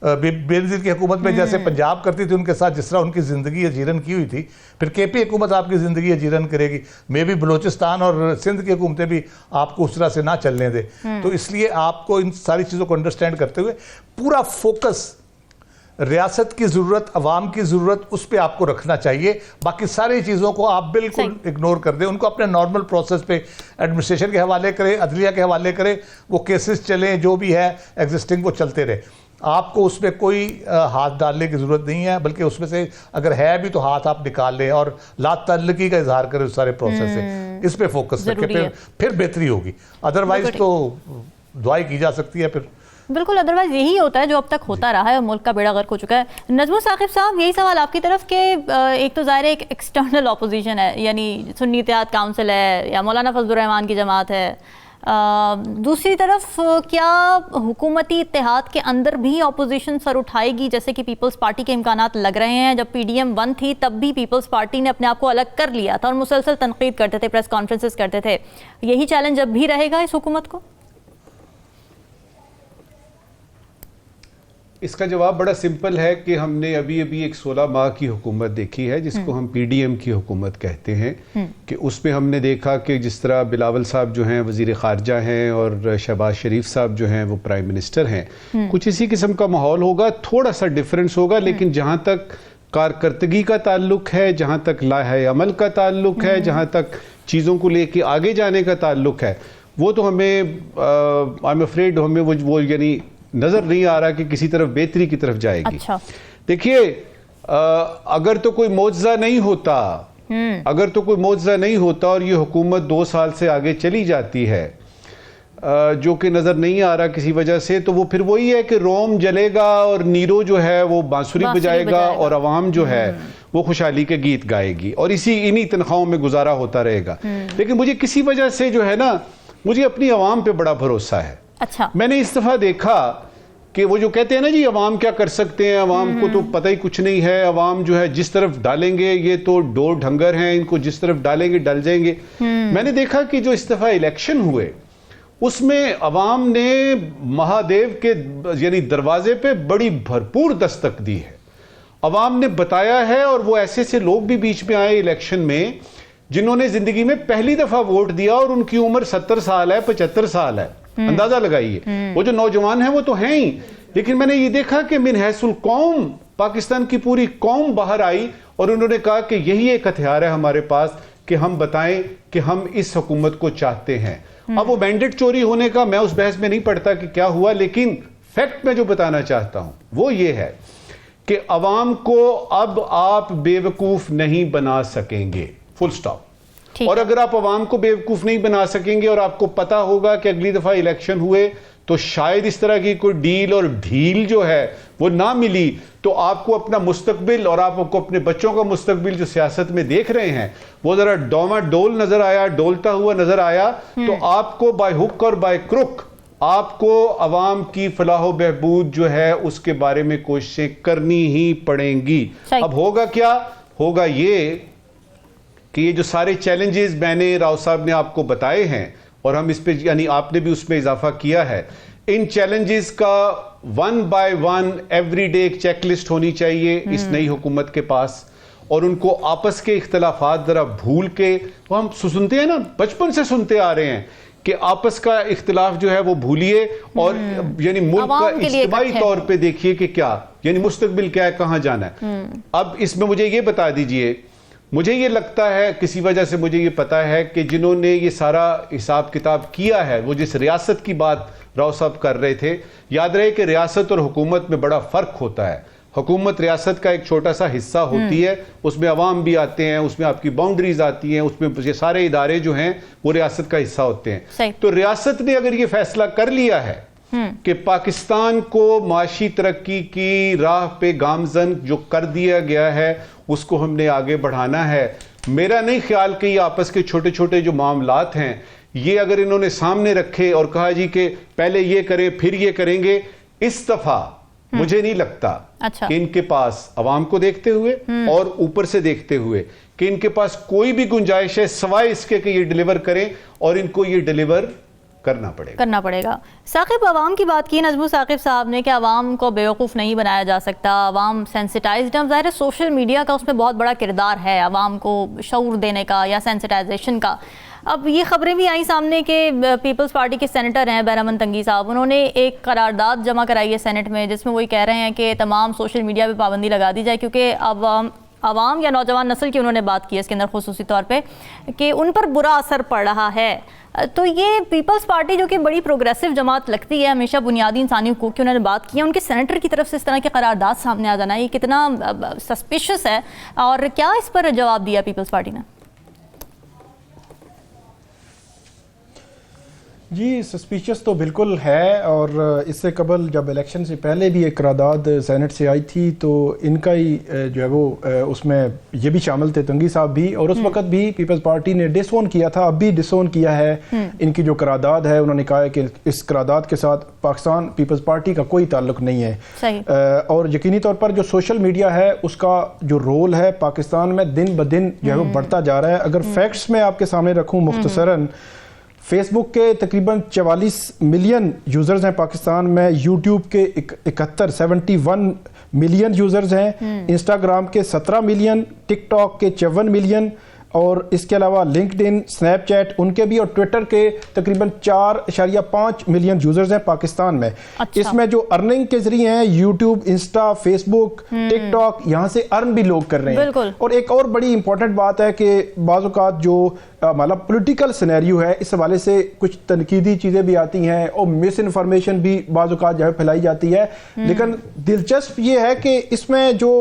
बेनज़ीर की हुकूमत में जैसे पंजाब करती थी उनके साथ जिस तरह उनकी ज़िंदगी अजीरन की हुई थी, फिर केपी हुकूमत आपकी ज़िंदगी अजीरन करेगी। मे भी बलूचिस्तान और सिंध की हुकूमतें भी आपको उस तरह से ना चलने दे। तो इसलिए आपको इन सारी चीज़ों को अंडरस्टैंड करते हुए पूरा फोकस रियासत की ज़रूरत, अवाम की ज़रूरत, उस पर आपको रखना चाहिए। बाकी सारी चीज़ों को आप बिल्कुल इग्नोर कर दें, उनको अपने नॉर्मल प्रोसेस पे एडमिनिस्ट्रेशन के हवाले करें, अदलिया के हवाले करें, वो केसेस चलें, जो भी है एग्जिस्टिंग वो चलते रहे। आपको उसमें कोई हाथ डालने की ज़रूरत नहीं है, बल्कि उसमें से अगर है भी तो हाथ आप निकाल लें और ला तल्लकी का इजहार करें उस सारे प्रोसेस से। इस पर फोकस रखें, फिर बेहतरी होगी। अदरवाइज तो दुआई की जा सकती है फिर। बिल्कुल, अदरवाइज यही होता है जो अब तक होता रहा है और मुल्क का बेड़ा गर्क हो चुका है। नजमुल साकिब साहब, यही सवाल आपकी तरफ के, एक तो ज़ाहिर एक एक्सटर्नल ऑपोजिशन है, यानी सुन्नी इत्तेहाद काउंसिल है या मौलाना फजलुर रहमान की जमात है, दूसरी तरफ क्या हुकूमती इत्तेहाद के अंदर भी ऑपोजिशन सर उठाएगी, जैसे कि पीपल्स पार्टी के इम्कानात लग रहे हैं? जब PDM 1 थी तब भी पीपल्स पार्टी ने अपने आप को अलग कर लिया था और मुसलसल तनकीद करते थे, प्रेस कॉन्फ्रेंसेस करते थे। यही चैलेंज अब भी रहेगा इस हुकूमत को? इसका जवाब बड़ा सिंपल है कि हमने अभी अभी एक 16 माह की हुकूमत देखी है जिसको हम PDM की हुकूमत कहते हैं, कि उसमें हमने देखा कि जिस तरह बिलावल साहब जो हैं वज़ीर ख़ारजा हैं और शहबाज शरीफ साहब जो हैं वो प्राइम मिनिस्टर हैं, कुछ इसी किस्म का माहौल होगा, थोड़ा सा डिफरेंस होगा, लेकिन जहाँ तक कारकर्दगी का ताल्लुक है, जहाँ तक लाहे अमल का ताल्लुक है, जहाँ तक चीज़ों को लेके आगे जाने का ताल्लुक है, वो तो हमें आई एम अफ्रेड हमें वो यानी नजर नहीं आ रहा कि किसी तरफ बेहतरी की तरफ जाएगी। अच्छा। देखिए, अगर तो कोई मौजज़ा नहीं होता, अगर तो कोई मौजज़ा नहीं होता और ये हुकूमत 2 साल से आगे चली जाती है, जो कि नजर नहीं आ रहा किसी वजह से, तो वो फिर वही है कि रोम जलेगा और नीरो जो है वो बांसुरी बजाएगा और अवाम जो है वो खुशहाली के गीत गाएगी और इन्हीं तनख्वाहों में गुजारा होता रहेगा। लेकिन मुझे किसी वजह से जो है ना, मुझे अपनी अवाम पे बड़ा भरोसा है। अच्छा। मैंने इस दफा देखा कि वो जो कहते हैं ना जी अवाम क्या कर सकते हैं, अवाम को तो पता ही कुछ नहीं है, अवाम जो है जिस तरफ डालेंगे ये तो डोर ढंगर हैं, इनको जिस तरफ डालेंगे डल जाएंगे। मैंने देखा कि जो इस दफा इलेक्शन हुए उसमें अवाम ने महादेव के यानी दरवाजे पे बड़ी भरपूर दस्तक दी है। अवाम ने बताया है, और वो ऐसे ऐसे लोग भी बीच में आए इलेक्शन में जिन्होंने जिंदगी में पहली दफा वोट दिया और उनकी उम्र 70 साल है, 75 साल है, अंदाजा लगाइए। वो जो नौजवान हैं वो तो हैं ही, लेकिन मैंने ये देखा कि मिन हैसुल कौम पाकिस्तान की पूरी कौम बाहर आई और उन्होंने कहा कि यही एक हथियार है हमारे पास कि हम बताएं कि हम इस हुकूमत को चाहते हैं। अब वो मैंडेट चोरी होने का मैं उस बहस में नहीं पड़ता कि क्या हुआ, लेकिन फैक्ट में जो बताना चाहता हूं वो ये है कि अवाम को अब आप बेवकूफ नहीं बना सकेंगे, फुल स्टॉप। और अगर आप अवाम को बेवकूफ नहीं बना सकेंगे और आपको पता होगा कि अगली दफा इलेक्शन हुए तो शायद इस तरह की कोई डील और ढील जो है वो ना मिली, तो आपको अपना मुस्तकबिल और आपको अपने बच्चों का मुस्तकबिल जो सियासत में देख रहे हैं वो जरा डोल नजर आया, डोलता हुआ नजर आया, तो आपको बाय हुक और बाय क्रुक आपको अवाम की फलाह बहबूद जो है उसके बारे में कोशिशें करनी ही पड़ेंगी। अब होगा क्या, होगा ये कि ये जो सारे चैलेंजेस मैंने राव साहब ने आपको बताए हैं और हम इस पे यानी आपने भी उसमें इजाफा किया है, इन चैलेंजेस का 1 बाय 1 एवरीडे एक चेकलिस्ट होनी चाहिए इस नई हुकूमत के पास, और उनको आपस के इख्तलाफात जरा भूल के, वो हम सुनते हैं ना, बचपन से सुनते आ रहे हैं कि आपस का इख्तिलाफ जो है वो भूलिए और यानी मुल्क का इज्तिमाई तौर पे देखिए कि क्या यानी मुस्तकबिल क्या है, कहां जाना है। अब इसमें मुझे ये बता दीजिए, मुझे ये लगता है किसी वजह से मुझे ये पता है कि जिन्होंने ये सारा हिसाब किताब किया है, वो जिस रियासत की बात राव साहब कर रहे थे, याद रहे कि रियासत और हुकूमत में बड़ा फर्क होता है। हुकूमत रियासत का एक छोटा सा हिस्सा होती है, उसमें अवाम भी आते हैं, उसमें आपकी बाउंड्रीज आती हैं, उसमें ये सारे इदारे जो हैं वो रियासत का हिस्सा होते हैं। तो रियासत ने अगर ये फैसला कर लिया है कि पाकिस्तान को माशी तरक्की की राह पे गामजन जो कर दिया गया है उसको हमने आगे बढ़ाना है, मेरा नहीं ख्याल कि ये आपस के छोटे छोटे जो मामलात हैं ये अगर इन्होंने सामने रखे और कहा जी कि पहले ये करें फिर ये करेंगे, इस दफा मुझे नहीं लगता कि इनके पास अवाम को देखते हुए और ऊपर से देखते हुए कि इनके पास कोई भी गुंजाइश है सिवाय इसके कि ये डिलीवर करें, और इनको ये डिलीवर करना पड़ेगा। साकिब, अवाम की बात की नजमू साकिब साहब ने कि अवाम को बेवकूफ़ नहीं बनाया जा सकता, अवाम सेंसिटाइज्ड है। ज़ाहिर है सोशल मीडिया का उसमें बहुत बड़ा किरदार है अवाम को शऊर देने का या सेंसिटाइजेशन का। अब ये खबरें भी आई सामने कि पीपल्स पार्टी के सेनेटर हैं बैरामन तंगी साहब, उन्होंने एक करारदाद जमा कराई है सेनेट में जिसमें वही कह रहे हैं कि तमाम सोशल मीडिया पर पाबंदी लगा दी जाए, क्योंकि अवाम या नौजवान नस्ल की उन्होंने बात की है इसके अंदर खुसूसी तौर पे कि उन पर बुरा असर पड़ रहा है। तो ये पीपल्स पार्टी जो कि बड़ी प्रोग्रेसिव जमात लगती है हमेशा बुनियादी इंसानी हकूक़ की उन्होंने बात की है, उनके सेनेटर की तरफ से इस तरह के करारदाद सामने आ जाना ये कितना सस्पिशियस है, और क्या इस पर जवाब दिया पीपल्स पार्टी ने? जी, सस्पिशियस तो बिल्कुल है, और इससे कबल जब इलेक्शन से पहले भी एक करारदाद सेनेट से आई थी तो इनका ही जो है वो उसमें ये भी शामिल थे, तंगी साहब भी, और उस वक्त भी पीपल्स पार्टी ने डिसोन किया था, अब भी डिसोन किया है इनकी जो करारदाद है। उन्होंने कहा है कि इस करारदाद के साथ पाकिस्तान पीपल्स पार्टी का कोई ताल्लुक नहीं है। और यकीनी तौर पर जो सोशल मीडिया है उसका जो रोल है पाकिस्तान में दिन ब दिन जो है वो बढ़ता जा रहा है। अगर फैक्ट्स में आपके सामने रखूँ मुख्तसरन, फेसबुक के तकरीबन 44 मिलियन यूज़र्स हैं पाकिस्तान में, यूट्यूब के 71 मिलियन यूज़र्स हैं, इंस्टाग्राम के 17 मिलियन, टिकटॉक के 54 मिलियन, और इसके अलावा लिंक्डइन, स्नैपचैट उनके भी, और ट्विटर के तकरीबन 4.5 मिलियन यूजर्स हैं पाकिस्तान में। इसमें जो अर्निंग के जरिए हैं यूट्यूब, इंस्टा, फेसबुक, टिकटॉक, यहाँ से अर्न भी लोग कर रहे हैं। और एक और बड़ी इंपॉर्टेंट बात है कि बाज़ औक़ात जो मतलब पॉलिटिकल सिनेरियो है इस हवाले से कुछ तनकीदी चीज़ें भी आती हैं और मिस इन्फॉर्मेशन भी बाज़ औक़ात जो है फैलाई जाती है, लेकिन दिलचस्प ये है कि इसमें जो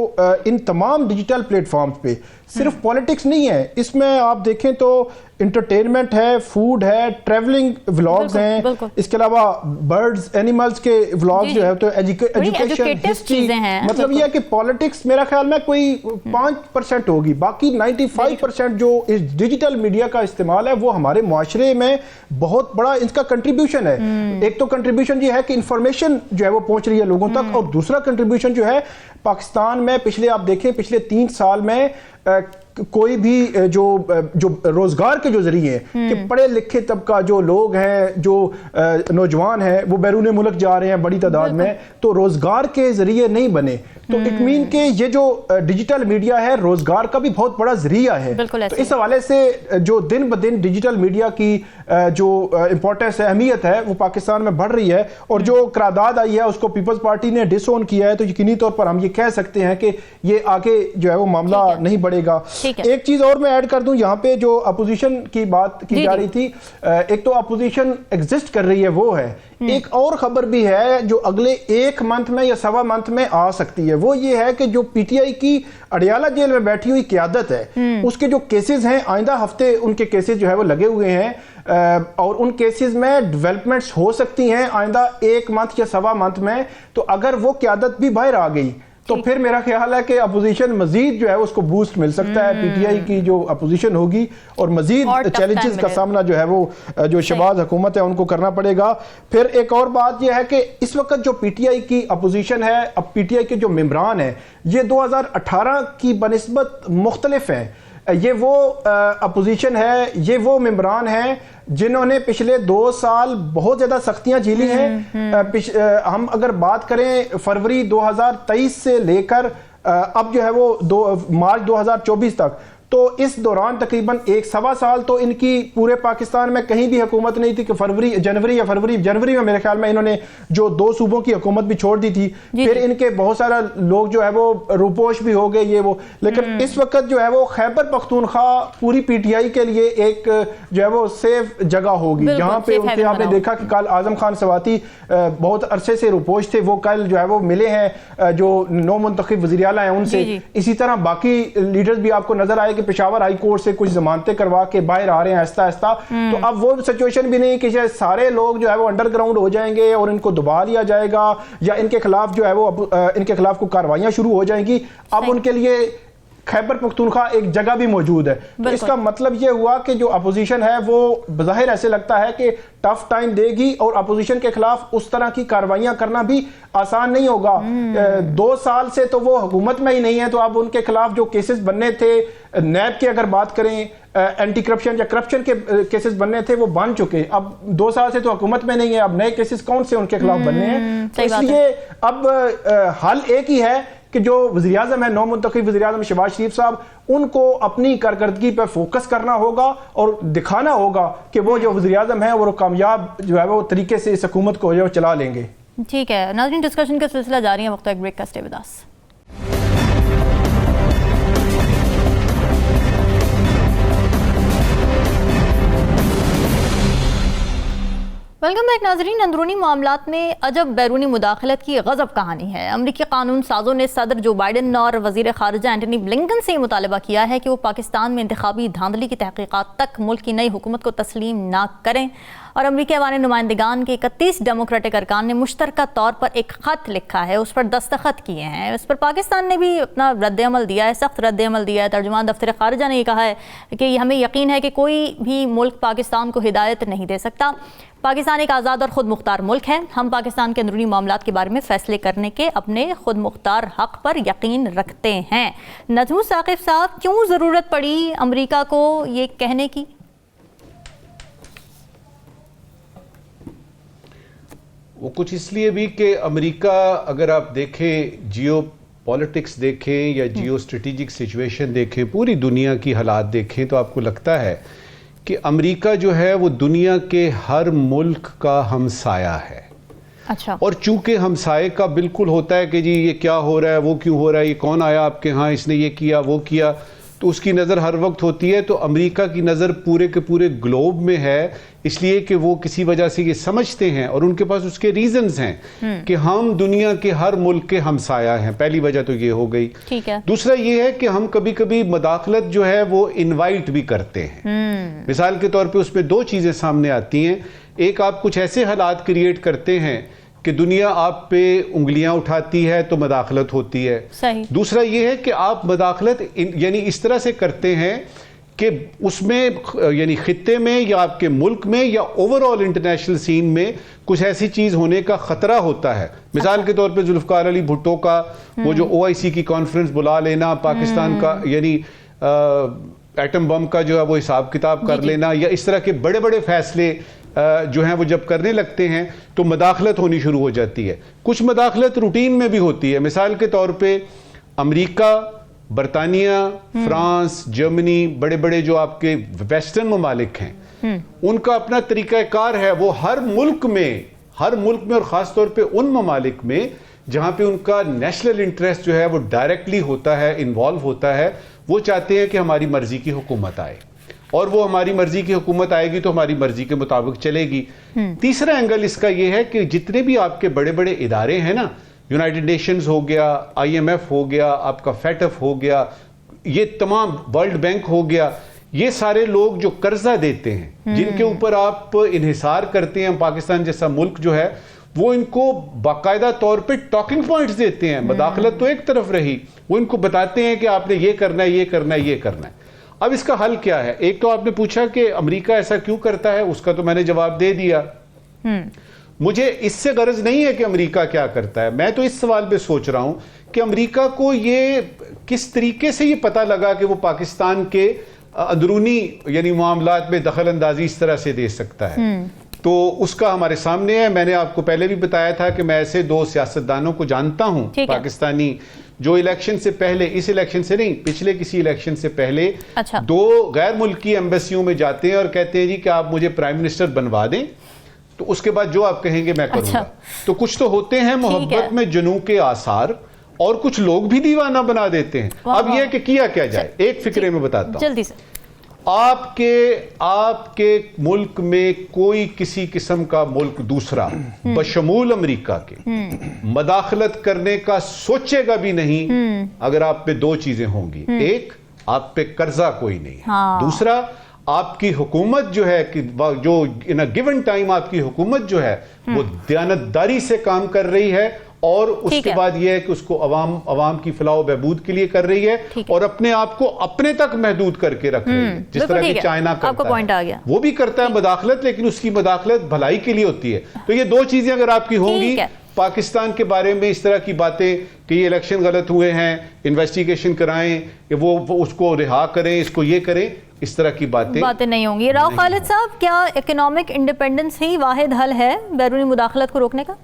इन तमाम डिजिटल प्लेटफॉर्म्स पे सिर्फ पॉलिटिक्स नहीं है, इसमें आप देखें तो इंटरटेनमेंट है, फूड है, ट्रैवलिंग व्लॉग्स हैं, इसके अलावा बर्ड्स, एनिमल्स के व्लॉग्स जो है, तो एजुकेशन, हिस्ट्री, मतलब यह है कि पॉलिटिक्स मेरा ख्याल में कोई 5% होगी, बाकी 95% जो इस डिजिटल मीडिया का इस्तेमाल है वो हमारे मुआशरे में बहुत बड़ा इसका कंट्रीब्यूशन है। एक तो कंट्रीब्यूशन ये है कि इंफॉर्मेशन जो है वो पहुंच रही है लोगों तक, और दूसरा कंट्रीब्यूशन जो है पाकिस्तान में पिछले आप देखें पिछले 3 साल में कोई भी जो रोजगार के जो जरिए हैं कि पढ़े लिखे तबका जो लोग हैं, जो नौजवान हैं, वो बैरून मुल्क जा रहे हैं बड़ी तादाद में, तो रोजगार के जरिए नहीं बने, तो इट मीन के ये जो डिजिटल मीडिया है रोजगार का भी बहुत बड़ा जरिया है। तो इस हवाले से जो दिन ब दिन डिजिटल मीडिया की जो इंपॉर्टेंस है, अहमियत है, वो पाकिस्तान में बढ़ रही है। और जो करारदाद आई है उसको पीपल्स पार्टी ने डिसोन किया है, तो यकीनी तौर पर हम ये कह सकते हैं कि ये आगे जो है वो मामला नहीं बढ़ेगा। एक चीज और मैं ऐड कर दूं, यहाँ पे जो अपोजिशन की बात की जा रही थी, एक तो अपोजिशन एग्जिस्ट कर रही है वो है, एक और खबर भी है जो अगले 1 मंथ में या 1.25 मंथ में आ सकती है, वो ये है कि जो पीटीआई की अडियाला जेल में बैठी हुई क़यादत है उसके जो केसेस हैं आइंदा हफ्ते उनके केसेस जो है वो लगे हुए हैं, और उन केसेस में डेवलपमेंट्स हो सकती हैं आइंदा 1 मंथ या 1.25 मंथ में। तो अगर वो क़यादत भी बाहर आ गई तो फिर मेरा ख्याल है कि अपोजिशन मजीद जो है उसको बूस्ट मिल सकता है, पीटीआई की जो अपोजिशन होगी, और मजीद चैलेंजेस का सामना जो है वो जो शहबाज हुकूमत है उनको करना पड़ेगा। फिर एक और बात यह है कि इस वक्त जो पीटीआई की अपोजिशन है, अब पीटीआई के जो मेंबरान हैं ये 2018 की बनिस्बत मुख्तलिफ हैं। ये वो अपोजिशन है, ये वो मेंबरान हैं जिन्होंने पिछले 2 साल बहुत ज़्यादा सख्तियां झेली हैं। हम अगर बात करें फरवरी 2023 से लेकर अब जो है वो मार्च 2024 तक, तो इस दौरान तकरीबन 1-1.25 साल तो इनकी पूरे पाकिस्तान में कहीं भी हुकूमत नहीं थी कि जनवरी में मेरे ख्याल में इन्होंने जो 2 सूबों की हुकूमत भी छोड़ दी थी। फिर इनके बहुत सारा लोग जो है वो रूपोश भी हो गए ये वो, लेकिन इस वक्त जो है वो खैबर पख्तूनख्वा पूरी पीटीआई के लिए एक जो है वो सेफ जगह होगी, जहाँ पे उनके आपने देखा कि कल आजम खान सवाती बहुत अरसे से रूपोश थे, वो कल जो है वो मिले हैं जो नौ मुंतखब वज़ीर आला हैं उनसे। इसी तरह बाकी लीडर्स भी आपको नजर आए कि पेशावर हाई कोर्ट से कुछ जमानतें करवा के बाहर आ रहे हैं आहिस्ता आहिस्ता। तो अब वो सिचुएशन भी नहीं कि शायद सारे लोग जो है वो अंडरग्राउंड हो जाएंगे और इनको दबा लिया जाएगा या इनके खिलाफ जो है वो इनके खिलाफ को कार्रवाइयां शुरू हो जाएंगी। अब उनके लिए खैबर पख्तूनख्वा एक जगह भी मौजूद है। तो इसका मतलब ये हुआ कि जो अपोजिशन है वो बज़ाहिर ऐसे लगता है कि टफ टाइम देगी और अपोजिशन के खिलाफ उस तरह की कार्रवाइयां करना भी आसान नहीं होगा। 2 साल से तो वो हुकूमत में ही नहीं है, तो अब उनके खिलाफ जो केसेस बनने थे, नैब की अगर बात करें, एंटी करप्शन या करप्शन के केसेस बनने थे वो बन चुके। अब 2 साल से तो हुकूमत में नहीं है, अब नए केसेस कौन से उनके खिलाफ बनने हैं। तो इसलिए अब हल एक ही है कि जो वज़ीर आज़म है, नौ मुंतखब वज़ीर आज़म शहबाज शरीफ साहब, उनको अपनी कारकर्दगी पर फोकस करना होगा और दिखाना होगा कि वो जो वज़ीर आज़म है वो कामयाब जो है वो तरीके से इस हुकूमत को जो चला लेंगे। ठीक है नाज़रीन, डिस्कशन का सिलसिला जारी है, वक्त एक ब्रेक का, stay with us. Welcome back नाजरीन। अंदरूनी मामलात में अजब बैरूनी मुदाखलत की गजब कहानी है। अमरीकी कानून साजों ने सदर जो बाइडन और वजीर खारजा एंटनी ब्लिंकन से मुतालबा किया है कि वो पाकिस्तान में इंतखाबी धांधली की तहकीकात तक मुल्क की नई हुकूमत को तस्लीम ना करें। और अमरीकी अवामी नुमाइंदगान के 31 डेमोक्रेटिक अरकान ने मुश्तरका तौर पर एक ख़त लिखा है, उस पर दस्तखत किए हैं। इस पर पाकिस्तान ने भी अपना रद्द-ए-अमल दिया है, सख्त रद्द-ए-अमल दिया है। तर्जुमान दफ्तर खारजा ने यह कहा है कि हमें यकीन है कि कोई भी मुल्क पाकिस्तान को हिदायत नहीं दे सकता। पाकिस्तान एक आज़ाद और ख़ुद मुख्तार मुल्क है। हम पाकिस्तान के अंदरूनी मामलात के बारे में फ़ैसले करने के अपने ख़ुद मुख्तार हक़ पर यकीन रखते हैं। नजमू साकिब साहब, क्यों ज़रूरत पड़ी अमरीका को ये कहने की? वो कुछ इसलिए भी कि अमेरिका, अगर आप देखें, जियो पॉलिटिक्स देखें या जियो स्ट्रेटेजिक सिचुएशन देखें, पूरी दुनिया की हालात देखें, तो आपको लगता है कि अमेरिका जो है वो दुनिया के हर मुल्क का हमसाया है। अच्छा। और चूंकि हमसाये का बिल्कुल होता है कि जी ये क्या हो रहा है, वो क्यों हो रहा है, ये कौन आया आपके यहाँ, इसने ये किया वो किया, तो उसकी नज़र हर वक्त होती है। तो अमेरिका की नज़र पूरे के पूरे ग्लोब में है, इसलिए कि वो किसी वजह से ये समझते हैं और उनके पास उसके रीजंस हैं कि हम दुनिया के हर मुल्क के हमसाया हैं। पहली वजह तो ये हो गई। ठीक है। दूसरा ये है कि हम कभी कभी मदाखलत जो है वो इनवाइट भी करते हैं। मिसाल के तौर पे उसमें 2 चीज़ें सामने आती हैं। एक, आप कुछ ऐसे हालात क्रिएट करते हैं कि दुनिया आप पे उंगलियां उठाती है तो मदाखलत होती है। सही। दूसरा ये है कि आप मदाखलत यानी इस तरह से करते हैं कि उसमें यानी खित्ते में या आपके मुल्क में या ओवरऑल इंटरनेशनल सीन में कुछ ऐसी चीज होने का खतरा होता है। मिसाल के तौर पे जुल्फकार अली भुट्टो का वो जो OIC की कॉन्फ्रेंस बुला लेना, पाकिस्तान का यानी एटम बम का जो है वो हिसाब किताब कर लेना, या इस तरह के बड़े बड़े फैसले जो हैं वो जब करने लगते हैं तो मदाखलत होनी शुरू हो जाती है। कुछ मदाखलत रूटीन में भी होती है। मिसाल के तौर पे अमेरिका, बरतानिया, फ्रांस, जर्मनी, बड़े बड़े जो आपके वेस्टर्न ममालिक हैं, उनका अपना तरीक़ाकार है। वो हर मुल्क में और ख़ास तौर पे उन ममालिक में जहाँ पे उनका नेशनल इंटरेस्ट जो है वो डायरेक्टली होता है, इन्वॉल्व होता है, वो चाहते हैं कि हमारी मर्जी की हुकूमत आए, और वो हमारी मर्जी की हुकूमत आएगी तो हमारी मर्जी के मुताबिक चलेगी। तीसरा एंगल इसका ये है कि जितने भी आपके बड़े बड़े इदारे हैं ना, यूनाइटेड नेशंस हो गया, IMF हो गया, आपका FATF हो गया, ये तमाम, वर्ल्ड बैंक हो गया, ये सारे लोग जो कर्जा देते हैं, जिनके ऊपर आप इन्हिसार करते हैं, पाकिस्तान जैसा मुल्क जो है वो इनको बाकायदा तौर पे टॉकिंग पॉइंट्स देते हैं। मदाखलत तो एक तरफ रही, वो इनको बताते हैं कि आपने ये करना है, ये करना है, ये करना है। अब इसका हल क्या है? एक तो आपने पूछा कि अमेरिका ऐसा क्यों करता है, उसका तो मैंने जवाब दे दिया। मुझे इससे गरज नहीं है कि अमेरिका क्या करता है। मैं तो इस सवाल पे सोच रहा हूं कि अमेरिका को ये किस तरीके से ये पता लगा कि वो पाकिस्तान के अंदरूनी यानी मामलात में दखल अंदाजी इस तरह से दे सकता है। तो उसका हमारे सामने है। मैंने आपको पहले भी बताया था कि मैं ऐसे 2 सियासतदानों को जानता हूं पाकिस्तानी, जो इलेक्शन से पहले, इस इलेक्शन से नहीं, पिछले किसी इलेक्शन से पहले अच्छा। 2 गैर मुल्की एम्बेसियों में जाते हैं और कहते हैं जी कि आप मुझे प्राइम मिनिस्टर बनवा दें, तो उसके बाद जो आप कहेंगे मैं करूंगा। तो कुछ तो होते हैं मोहब्बत में जुनू के आसार, और कुछ लोग भी दीवाना बना देते हैं। अब यह कि किया क्या जाए, एक फिक्रे में बताता हूं। जल्दी से। आपके मुल्क में कोई किसी किस्म का मुल्क दूसरा बशमूल अमेरिका के मदाखलत करने का सोचेगा भी नहीं अगर आप पे 2 चीजें होंगी। एक, आप पे कर्जा कोई नहीं है। दूसरा, आपकी हुकूमत जो है कि जो इन अ गिवन टाइम आपकी हुकूमत जो है वो दयानतदारी से काम कर रही है, और उसके बाद यह है कि उसको अवाम की फलाह बहबूद के लिए कर रही है, और अपने आप को अपने तक महदूद करके रख रही है, जिस तरह की चाइना करता है। वो भी करता है मदाखलत, लेकिन उसकी मदाखलत भलाई के लिए होती है। तो ये 2 चीजें अगर आपकी होंगी, पाकिस्तान के बारे में इस तरह की बातें कि ये इलेक्शन गलत हुए हैं, इन्वेस्टिगेशन कराएं, वो उसको रिहा करें, इसको ये करें, इस तरह की बातें नहीं होंगी। राव खालिद साहब, क्या इकोनॉमिक इंडिपेंडेंस ही वाहिद हल है बैरूनी मुदाखलत को रोकने का?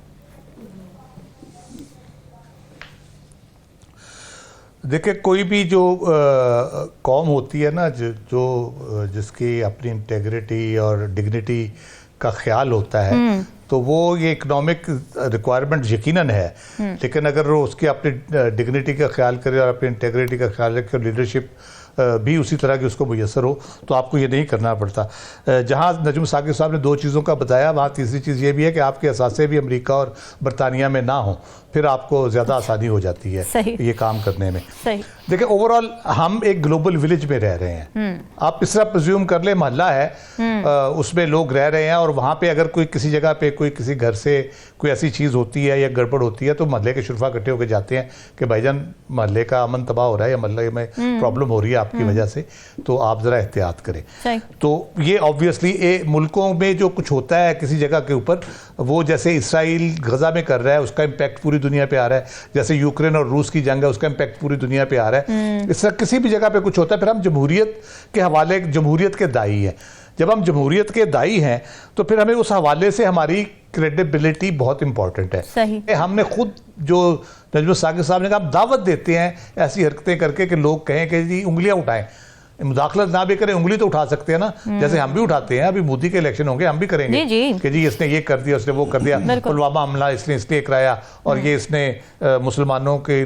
देखिए, कोई भी जो कौम होती है ना, जो जिसकी अपनी इंटेग्रिटी और डिग्निटी का ख्याल होता है, तो वो ये इकोनॉमिक रिक्वायरमेंट यकीनन है, लेकिन अगर वो उसकी अपनी डिग्निटी का ख्याल करे और अपनी इंटेग्रिटी का ख्याल रखे और लीडरशिप भी उसी तरह की उसको मुयसर हो, तो आपको ये नहीं करना पड़ता। जहाँ नजम साकिब साहब ने 2 चीज़ों का बताया, वहाँ तीसरी चीज़ ये भी है कि आपके असासे भी अमेरिका और बरतानिया में ना हो, फिर आपको ज़्यादा आसानी हो जाती है ये काम करने में। देखिए, ओवरऑल हम एक ग्लोबल विलेज में रह रहे हैं। आप इस तरह प्रिज्यूम कर ले, मोहल्ला है, उसमें लोग रह रहे हैं, और वहाँ पे अगर कोई किसी जगह पे कोई किसी घर से कोई ऐसी चीज़ होती है या गड़बड़ होती है, तो मोहल्ले के शुरफा इकट्ठे होकर जाते हैं कि भाईजान मोहल्ले का अमन तबाह हो रहा है या मोहल्ले में प्रॉब्लम हो रही है आपकी वजह से, तो आप ज़रा एहतियात करें। तो ये ऑब्वियसली मुल्कों में जो कुछ होता है किसी जगह के ऊपर, वो जैसे इसराइल गजा में कर रहा है, उसका इम्पैक्ट पूरी दुनिया पे आ रहा है, जैसे यूक्रेन और रूस की जंग है, उसका इम्पैक्ट पूरी दुनिया पे आ रहा है। इस तरह किसी भी जगह पे कुछ होता है, फिर हम जमहूरियत के हवाले, जमहूरियत के दाई हैं। जब हम जमहूरियत के दाई हैं, तो फिर हमें उस हवाले से हमारी क्रेडिबिलिटी बहुत इंपॉर्टेंट है। सही। हमने खुद, जो नजम साकिब साहब ने कहा, आप दावत देते हैं ऐसी हरकतें करके कि लोग कहें कि जी उंगलियां उठाएं, मुदाखलत ना भी करें, उंगली तो उठा सकते हैं ना, जैसे हम भी उठाते हैं। अभी मोदी के इलेक्शन होंगे, हम भी करेंगे कि जी इसने ये कर दिया, उसने वो कर दिया, पुलवामा हमला इसने इसलिए कराया, और ये इसने मुसलमानों के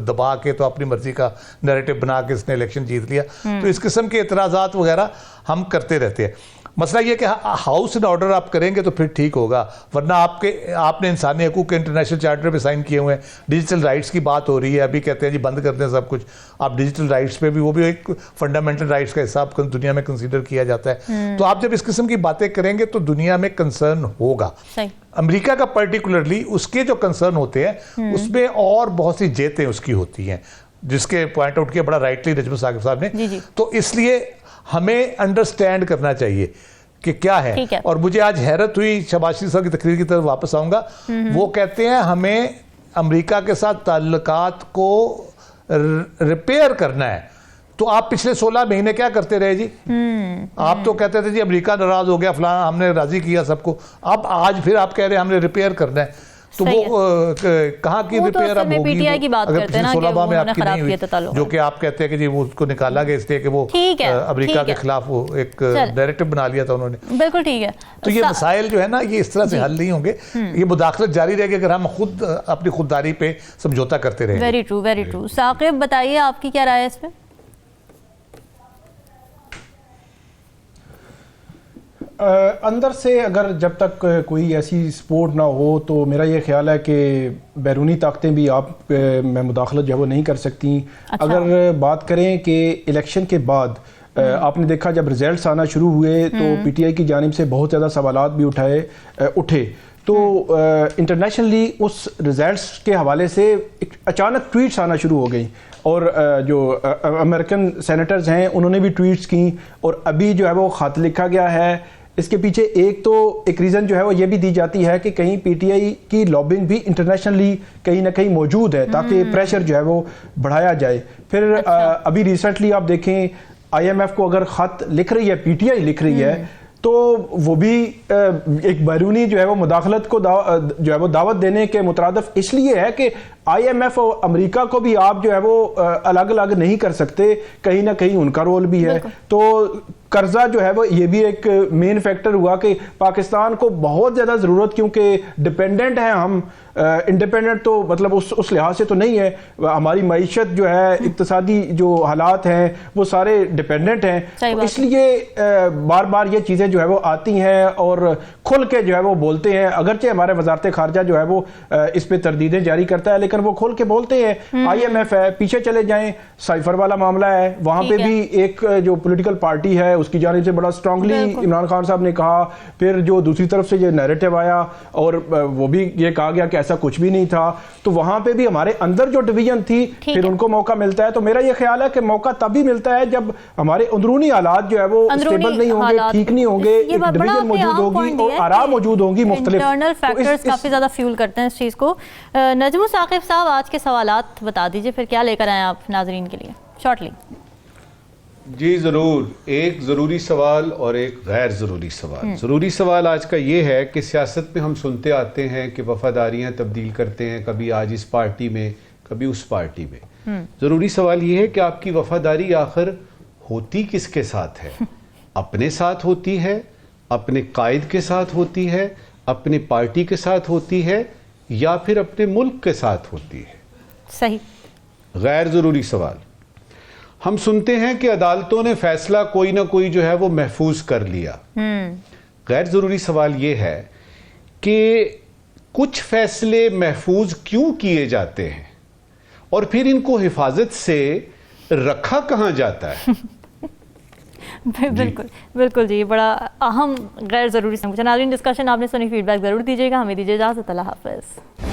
दबा के तो अपनी मर्जी का नैरेटिव बना के इसने इलेक्शन जीत लिया। तो इस किस्म के एतराज़ात वगैरह हम करते रहते हैं। मसला ये कि हाउस एंड ऑर्डर आप करेंगे तो फिर ठीक होगा, वरना आपने इंसानी हकूक़ के इंटरनेशनल चार्टर पे साइन किए हुए हैं। डिजिटल राइट्स की बात हो रही है, अभी कहते हैं जी बंद कर दें सब कुछ। आप डिजिटल राइट्स पे भी, वो भी एक फंडामेंटल राइट्स का हिसाब दुनिया में कंसीडर किया जाता है। तो आप जब इस किस्म की बातें करेंगे तो दुनिया में कंसर्न होगा। अमेरिका का पर्टिकुलरली उसके जो कंसर्न होते हैं उसमें और बहुत सी जेतें उसकी होती हैं, जिसके पॉइंट आउट किया बड़ा राइटली नजम साकिब साहब ने। तो इसलिए हमें अंडरस्टैंड करना चाहिए कि क्या है। और मुझे आज हैरत हुई, शहबाज शरीफ साहब की तकरीर की तरफ वापस आऊंगा, वो कहते हैं हमें अमेरिका के साथ ताल्लुकात को रिपेयर करना है। तो आप पिछले 16 महीने क्या करते रहे जी? आप तो कहते थे जी अमेरिका नाराज हो गया, फलाना, हमने राजी किया सबको। अब आज फिर आप कह रहे हैं हमने रिपेयर करना है। तो वो कहाँ की रिपेयर अब होगी? पीटीआई की बात करते हैं ना, 16 में आपकी नहीं हुई, जो कि आप कहते हैं कि जी वो उसको निकाला गया इसलिए कि वो अमेरिका के खिलाफ वो एक नैरेटिव बना लिया था उन्होंने। बिल्कुल ठीक है। तो ये मसाइल जो है ना, ये इस तरह से हल नहीं होंगे, ये मुदाखलत जारी रहेगी अगर हम खुद अपनी खुददारी पे समझौता करते रहेंगे। Very true, very true. Saqib, बताइए आपकी क्या राय है इस पे? अंदर से अगर जब तक कोई ऐसी सपोर्ट ना हो, तो मेरा ये ख्याल है कि बैरूनी ताकतें भी आप में मुदाखलत जो है वो नहीं कर सकती। अच्छा। अगर बात करें कि इलेक्शन के बाद आपने देखा जब रिजल्ट्स आना शुरू हुए तो पीटीआई की जानिब से बहुत ज़्यादा सवालात भी उठे। तो इंटरनेशनली उस रिजल्ट्स के हवाले से अचानक ट्वीट्स आना शुरू हो गई, और जो अमेरिकन सेनेटर्स हैं उन्होंने भी ट्वीट्स की, और अभी जो है वो खत लिखा गया है। इसके पीछे एक रीज़न जो है वो ये भी दी जाती है कि कहीं पीटीआई की लॉबिंग भी इंटरनेशनली कहीं ना कहीं मौजूद है, ताकि प्रेशर जो है वो बढ़ाया जाए। फिर अभी रिसेंटली आप देखें, IMF को अगर ख़त लिख रही है, पीटीआई लिख रही है, तो वो भी एक बैरूनी जो है वो मुदाखलत को जो है वो दावत देने के मुतरादिफ इसलिए है कि IMF और अमेरिका को भी आप जो है वो अलग अलग नहीं कर सकते, कहीं ना कहीं उनका रोल भी है। तो कर्जा जो है वो ये भी एक मेन फैक्टर हुआ कि पाकिस्तान को बहुत ज़्यादा ज़रूरत, क्योंकि डिपेंडेंट हैं हम, इंडिपेंडेंट तो मतलब उस लिहाज से तो नहीं है, हमारी मईशत जो है, इक्तसादी जो हालात हैं वो सारे डिपेंडेंट हैं, तो इसलिए बार बार ये चीज़ें जो है वो आती हैं और खुल के जो है वो बोलते हैं। अगरचे हमारे वजारत खारजा जो है वो इस पे तरदीदें जारी करता है, लेकिन वो खुल के बोलते हैं। IMF है, पीछे चले जाएं, साइफर वाला मामला है, वहां पे भी एक जो पॉलिटिकल पार्टी है उसकी जानिब से बड़ा स्ट्रांगली इमरान खान साहब ने कहा, फिर जो दूसरी तरफ से ये नैरेटिव आया और वो भी ये कहा गया कि ऐसा कुछ भी नहीं था, तो वहां पे भी हमारे अंदर जो डिवीजन थी फिर उनको मौका मिलता है। तो मेरा ये ख्याल है कि मौका तभी मिलता है जब हमारे अंदरूनी हालात जो है वो स्टेबल नहीं होंगे, ठीक नहीं होंगे, एक डिवीजन मौजूद होगी और आराम मौजूद होंगी, मुख्तलिफ इंटरनल फैक्टर्स काफी ज्यादा फ्यूल करते हैं इस चीज को। नजमू साकिब साहब, आज के सवालात बता दीजिए, फिर क्या लेकर आए आप नाजरीन के लिए शॉर्टली। जी ज़रूर, एक ज़रूरी सवाल और एक गैर ज़रूरी सवाल। ज़रूरी सवाल आज का ये है कि सियासत में हम सुनते आते हैं कि वफादारियां तब्दील करते हैं, कभी आज इस पार्टी में कभी उस पार्टी में। ज़रूरी सवाल ये है कि आपकी वफादारी आखिर होती किसके साथ है? अपने साथ होती है, अपने कायद के साथ होती है, अपने पार्टी के साथ होती है, या फिर अपने मुल्क के साथ होती है? सही। गैर ज़रूरी सवाल, हम सुनते हैं कि अदालतों ने फैसला कोई ना कोई जो है वो महफूज कर लिया। गैर जरूरी सवाल ये है कि कुछ फैसले महफूज क्यों किए जाते हैं और फिर इनको हिफाजत से रखा कहां जाता है? बिल्कुल बिल्कुल जी, बड़ा अहम गैर जरूरी। नाज़रीन, डिस्कशन आपने सुनी, फीडबैक जरूर दीजिएगा। हमें दीजिए इजाजत, अल्लाह हाफ़िज़।